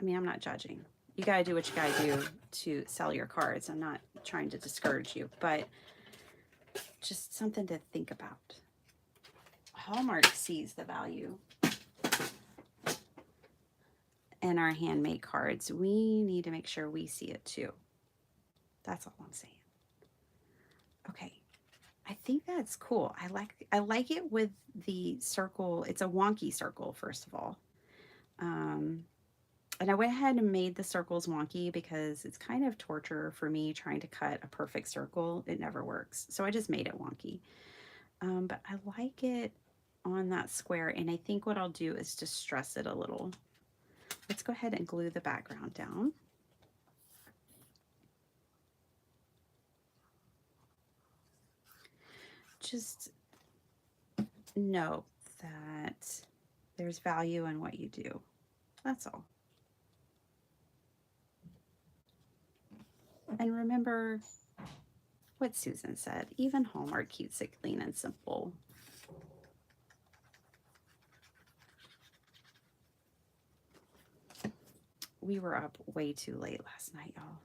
mean, I'm not judging. You got to do what you got to do to sell your cards. I'm not trying to discourage you, but just something to think about. Hallmark sees the value in our handmade cards. We need to make sure we see it too. That's all I'm saying. Okay. I think that's cool. I like it with the circle. It's a wonky circle, first of all. And I went ahead and made the circles wonky because it's kind of torture for me trying to cut a perfect circle. It never works. So I just made it wonky. But I like it on that square. And I think what I'll do is just stress it a little. Let's go ahead and glue the background down. Just know that there's value in what you do. That's all. And remember what Susan said, even Hallmark keeps it clean and simple. We were up way too late last night, y'all.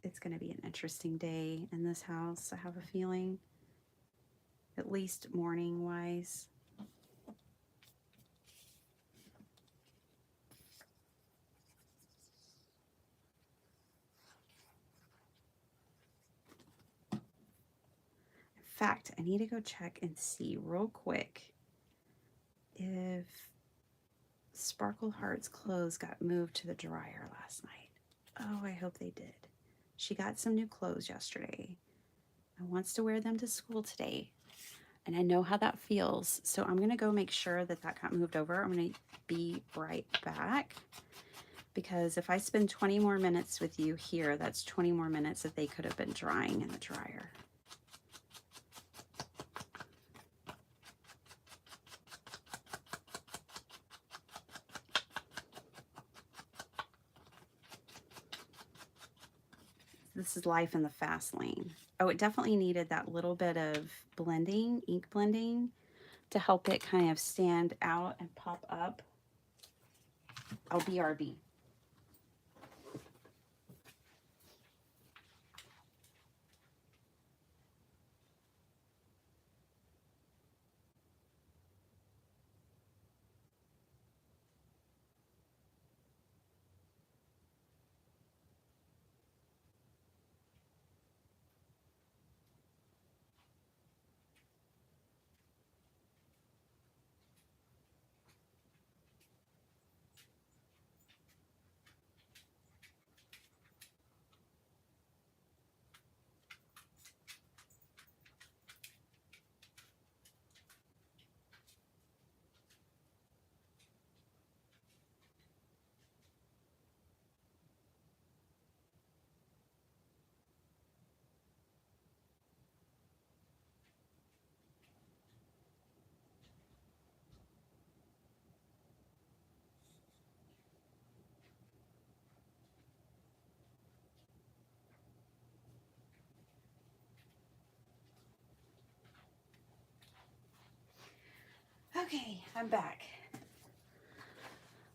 It's going to be an interesting day in this house, I have a feeling, at least morning wise. fact, I need to go check and see real quick if Sparkle Heart's clothes got moved to the dryer last night. Oh, I hope they did. She got some new clothes yesterday and wants to wear them to school today. And I know how that feels. So I'm going to go make sure that that got moved over. I'm going to be right back. Because if I spend 20 more minutes with you here, that's 20 more minutes that they could have been drying in the dryer. This is life in the fast lane. Oh, it definitely needed that little bit of blending, ink blending, to help it kind of stand out and pop up. Oh, BRB. Okay, I'm back.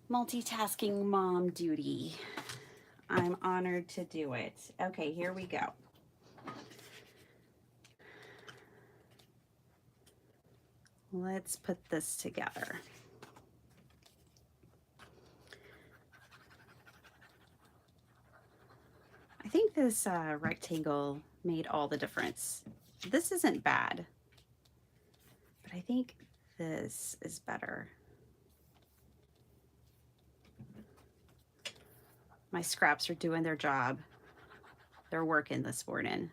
Multitasking mom duty. I'm honored to do it. Okay, here we go. Let's put this together. I think this rectangle made all the difference. This isn't bad, but I think this is better. My scraps are doing their job. They're working this morning.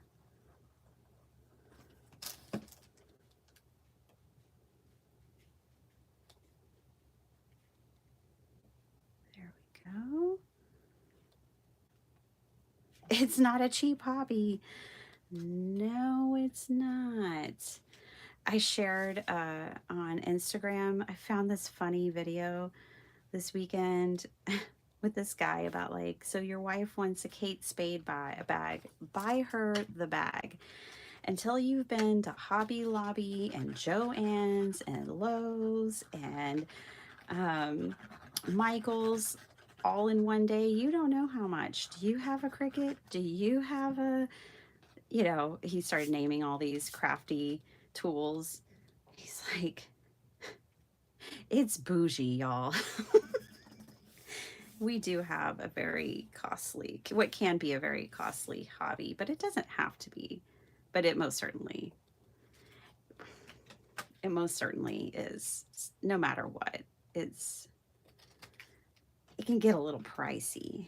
There we go. It's not a cheap hobby. No, it's not. I shared on Instagram, I found this funny video this weekend with this guy about like, so your wife wants a Kate Spade bag, buy her the bag. Until you've been to Hobby Lobby and Joann's and Lowe's and Michael's all in one day, you don't know how much. Do you have a Cricut? Do you have a, you know, he started naming all these crafty tools. He's like, it's bougie, y'all. We do have a very costly, what can be a very costly hobby, but it doesn't have to be. But it most certainly is, no matter what. It can get a little pricey.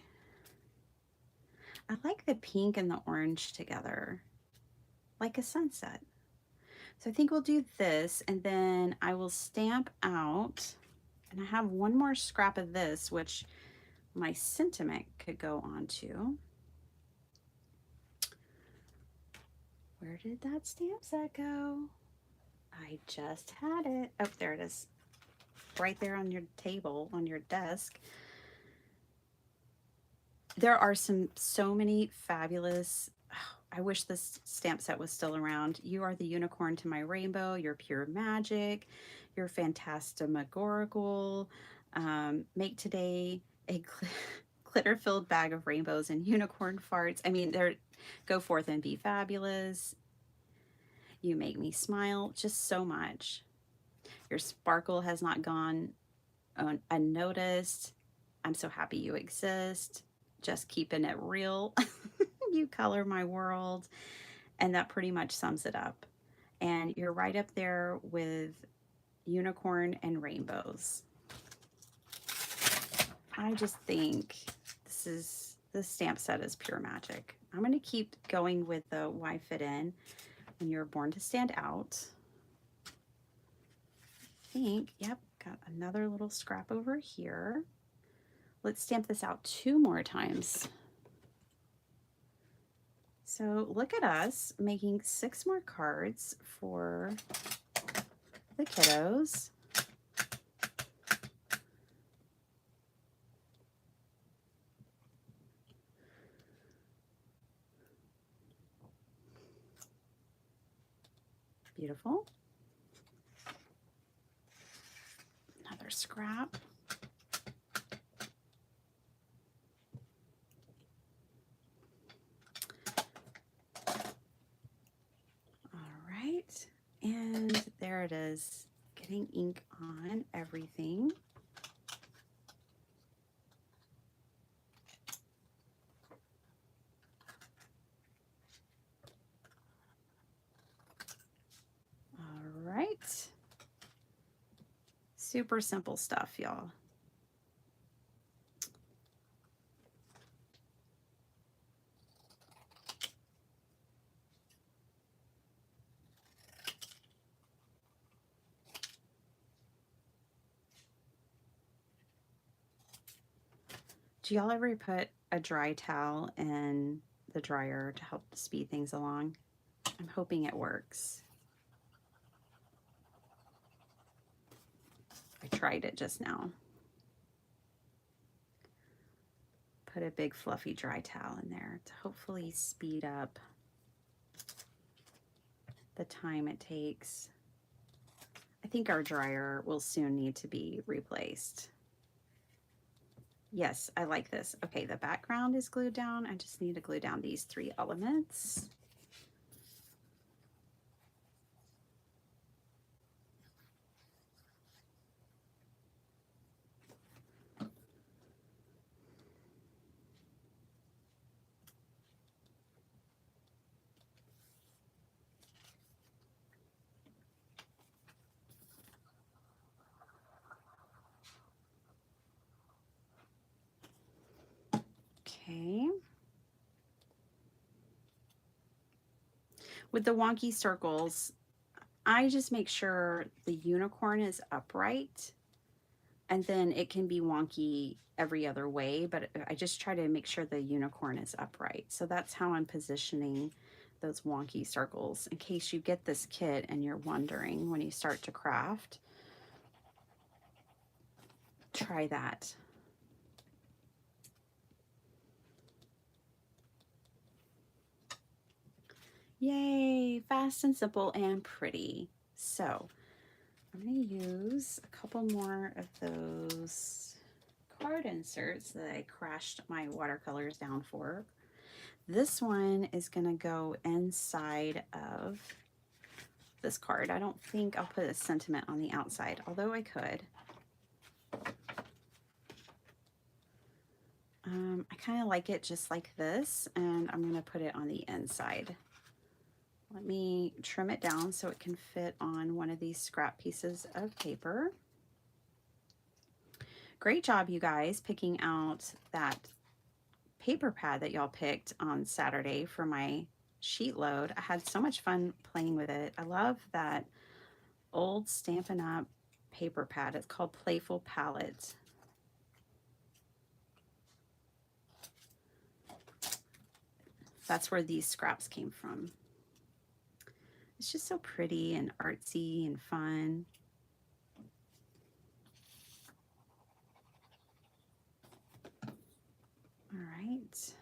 I like the pink and the orange together, like a sunset. So I think we'll do this, and then I will stamp out, and I have one more scrap of this, which my sentiment could go onto. Where did that stamp set go? I just had it. Oh, there it is. Right there on your table, on your desk. There are so many fabulous, I wish this stamp set was still around. You are the unicorn to my rainbow. You're pure magic. You're phantasmagorical. Make today a glitter-filled bag of rainbows and unicorn farts. I mean, go forth and be fabulous. You make me smile just so much. Your sparkle has not gone unnoticed. I'm so happy you exist. Just keeping it real. You color my world. And that pretty much sums it up. and you're right up there with unicorn and rainbows. I just think this stamp set is pure magic. I'm going to keep going with the Why Fit In when you're born to stand out. I think, yep, got another little scrap over here. Let's stamp this out 2 more times. So look at us making 6 more cards for the kiddos. Beautiful. Another scrap. All right, and there it is, getting ink on everything. All right. Super simple stuff, y'all. Do y'all ever put a dry towel in the dryer to help speed things along? I'm hoping it works. I tried it just now. Put a big fluffy dry towel in there to hopefully speed up the time it takes. I think our dryer will soon need to be replaced. Yes, I like this. Okay, the background is glued down. I just need to glue down these 3 elements. Okay. With the wonky circles, I just make sure the unicorn is upright, and then it can be wonky every other way, but I just try to make sure the unicorn is upright. So that's how I'm positioning those wonky circles in case you get this kit and you're wondering when you start to craft. Try that. Yay, fast and simple and pretty. So I'm going to use a couple more of those card inserts that I crashed my watercolors down for. This one is going to go inside of this card. I don't think I'll put a sentiment on the outside, although I could. I kind of like it just like this, and I'm going to put it on the inside. Let me trim it down so it can fit on one of these scrap pieces of paper. Great job, you guys, picking out that paper pad that y'all picked on Saturday for my sheet load. I had so much fun playing with it. I love that old Stampin' Up! Paper pad. It's called Playful Palette. That's where these scraps came from. It's just so pretty and artsy and fun. All right.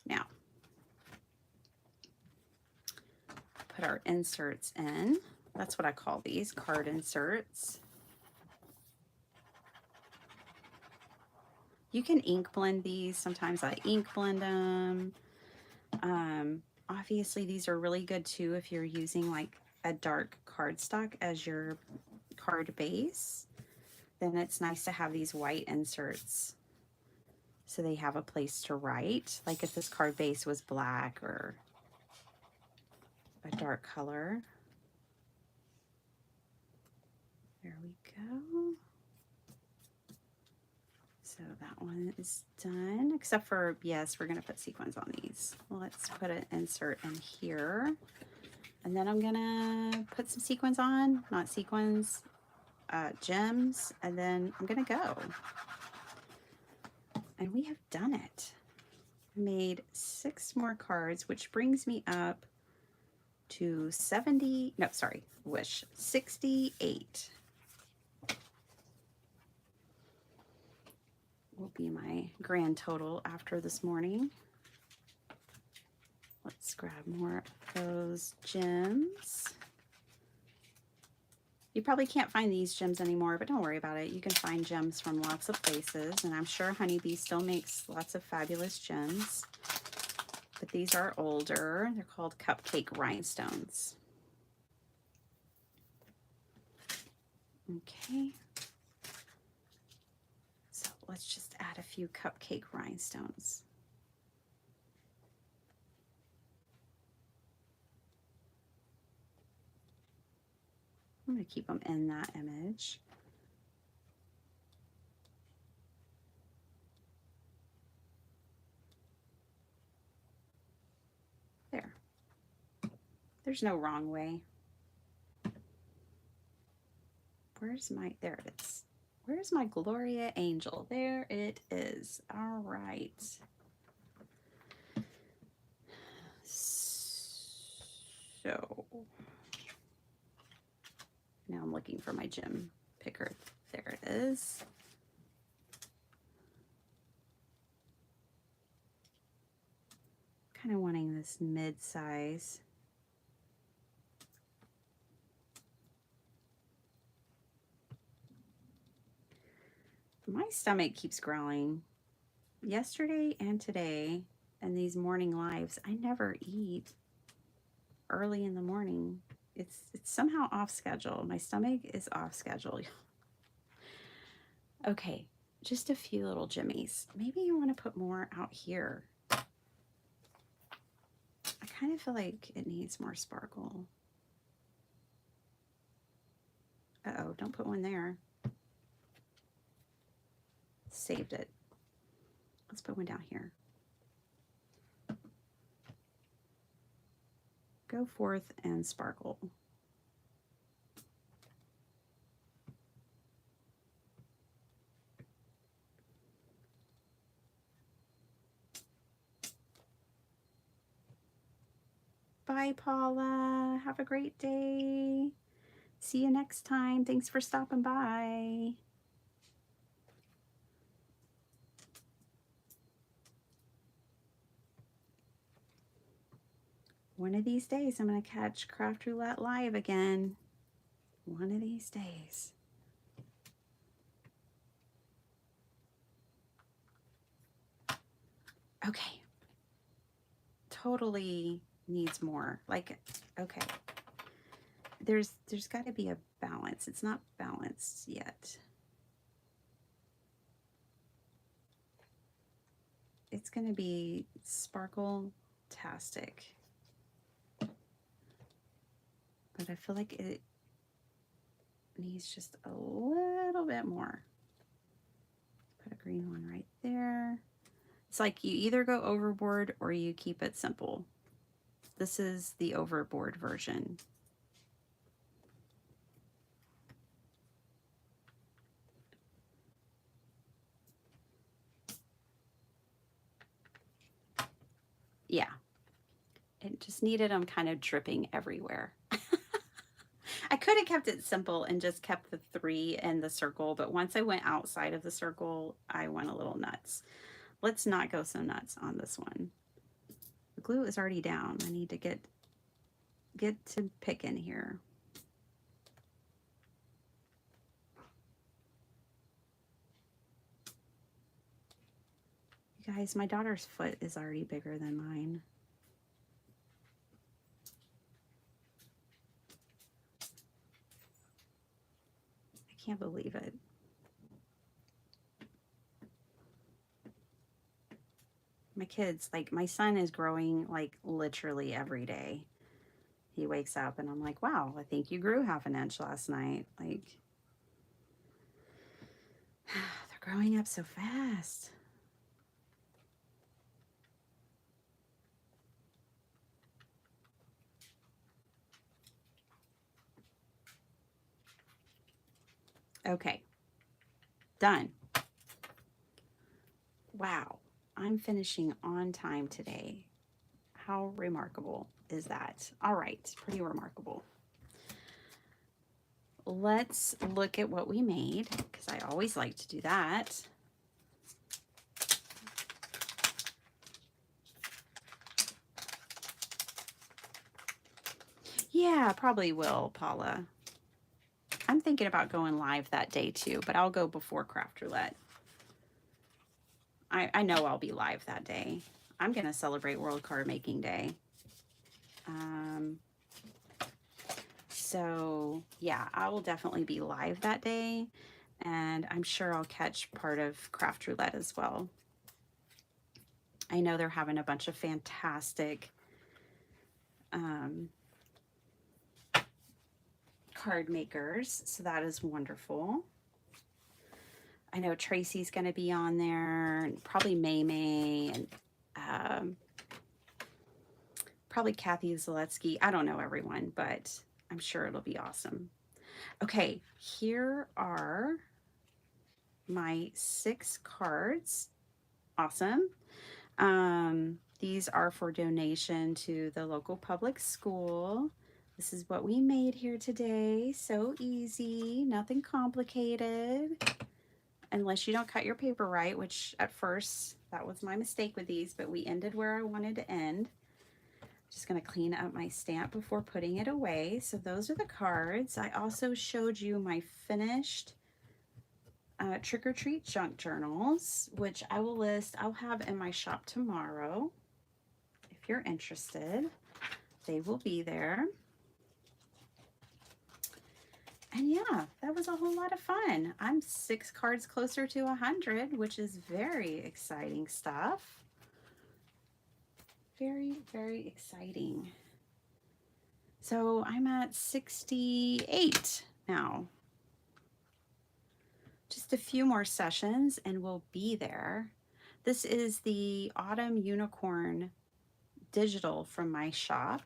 Now, put our inserts in. That's what I call these, card inserts. You can ink blend these. Sometimes I ink blend them. Obviously, these are really good too if you're using like a dark cardstock as your card base. then it's nice to have these white inserts so they have a place to write. Like if this card base was black or a dark color. There we go. So that one is done, except for, yes, we're gonna put sequins on these. Well, let's put an insert in here. And then I'm gonna put some sequins on, not sequins, gems, and then I'm gonna go. And we have done it. Made 6 more cards, which brings me up to 68. Will be my grand total after this morning. Let's grab more of those gems. You probably can't find these gems anymore, but don't worry about it. You can find gems from lots of places, and I'm sure Honeybee still makes lots of fabulous gems. But these are older. They're called cupcake rhinestones. Okay. So let's just add a few cupcake rhinestones. I'm going to keep them in that image. There. There's no wrong way. Where's my, there it is. Where's my Gloria Angel? There it is. All right. So now I'm looking for my gem picker. There it is. Kind of wanting this mid-size. My stomach keeps growling. Yesterday and today, and these morning lives, I never eat early in the morning. It's somehow off schedule. My stomach is off schedule. Okay, just a few little jimmies. Maybe you want to put more out here. I kind of feel like it needs more sparkle. Uh-oh, don't put one there. Saved it. Let's put one down here. Go forth and sparkle. Bye, Paula. Have a great day. See you next time. Thanks for stopping by. One of these days, I'm going to catch Craft Roulette live again. One of these days. Okay. Totally needs more. Like, okay. There's got to be a balance. It's not balanced yet. It's going to be sparkle-tastic. But I feel like it needs just a little bit more. Put a green one right there. It's like you either go overboard or you keep it simple. This is the overboard version. Yeah. It just needed them kind of dripping everywhere. I could have kept it simple and just kept the 3 in the circle, but once I went outside of the circle, I went a little nuts. Let's not go so nuts on this one. The glue is already down. I need to get to picking here. You guys, my daughter's foot is already bigger than mine. I can't believe it. My kids, like my son is growing like literally every day. He wakes up and I'm like, wow, I think you grew half an inch last night. Like, they're growing up so fast. Okay, done. Wow, I'm finishing on time today. How remarkable is that? All right, pretty remarkable. Let's look at what we made, because I always like to do that. Yeah, probably will, Paula. I'm thinking about going live that day too, but I'll go before Craft Roulette. I know I'll be live that day. I'm going to celebrate World Card Making Day. So yeah, I will definitely be live that day, and I'm sure I'll catch part of Craft Roulette as well. I know they're having a bunch of fantastic card makers, so that is wonderful. I know Tracy's going to be on there, and probably May, and probably Kathy Zaletsky. I don't know everyone, but I'm sure it'll be awesome. Okay, here are my 6 cards. Awesome. These are for donation to the local public school. This is what we made here today. So easy, nothing complicated. Unless you don't cut your paper right, which at first, that was my mistake with these, but we ended where I wanted to end. Just going to clean up my stamp before putting it away. So those are the cards. I also showed you my finished Trick or Treat junk journals, which I will list. I'll have in my shop tomorrow. If you're interested, they will be there. And yeah, that was a whole lot of fun. I'm 6 cards closer to 100, which is very exciting stuff. Very, very exciting. So I'm at 68 now. Just a few more sessions and we'll be there. This is the Autumn Unicorn digital from my shop.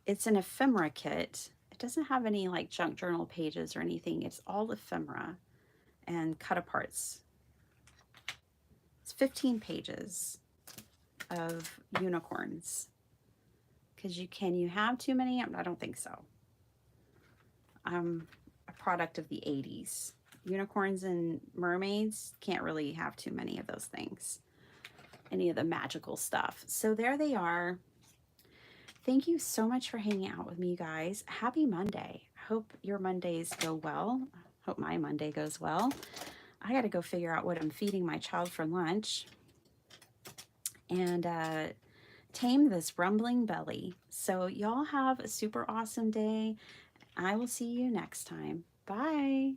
It's an ephemera kit. It doesn't have any like junk journal pages or anything. It's all ephemera and cut aparts. It's 15 pages of unicorns. Because can you have too many? I don't think so. I'm a product of the 80s. Unicorns and mermaids can't really have too many of those things. Any of the magical stuff. So there they are. Thank you so much for hanging out with me, you guys. Happy Monday. I hope your Mondays go well. Hope my Monday goes well. I got to go figure out what I'm feeding my child for lunch and tame this rumbling belly. So y'all have a super awesome day. I will see you next time. Bye.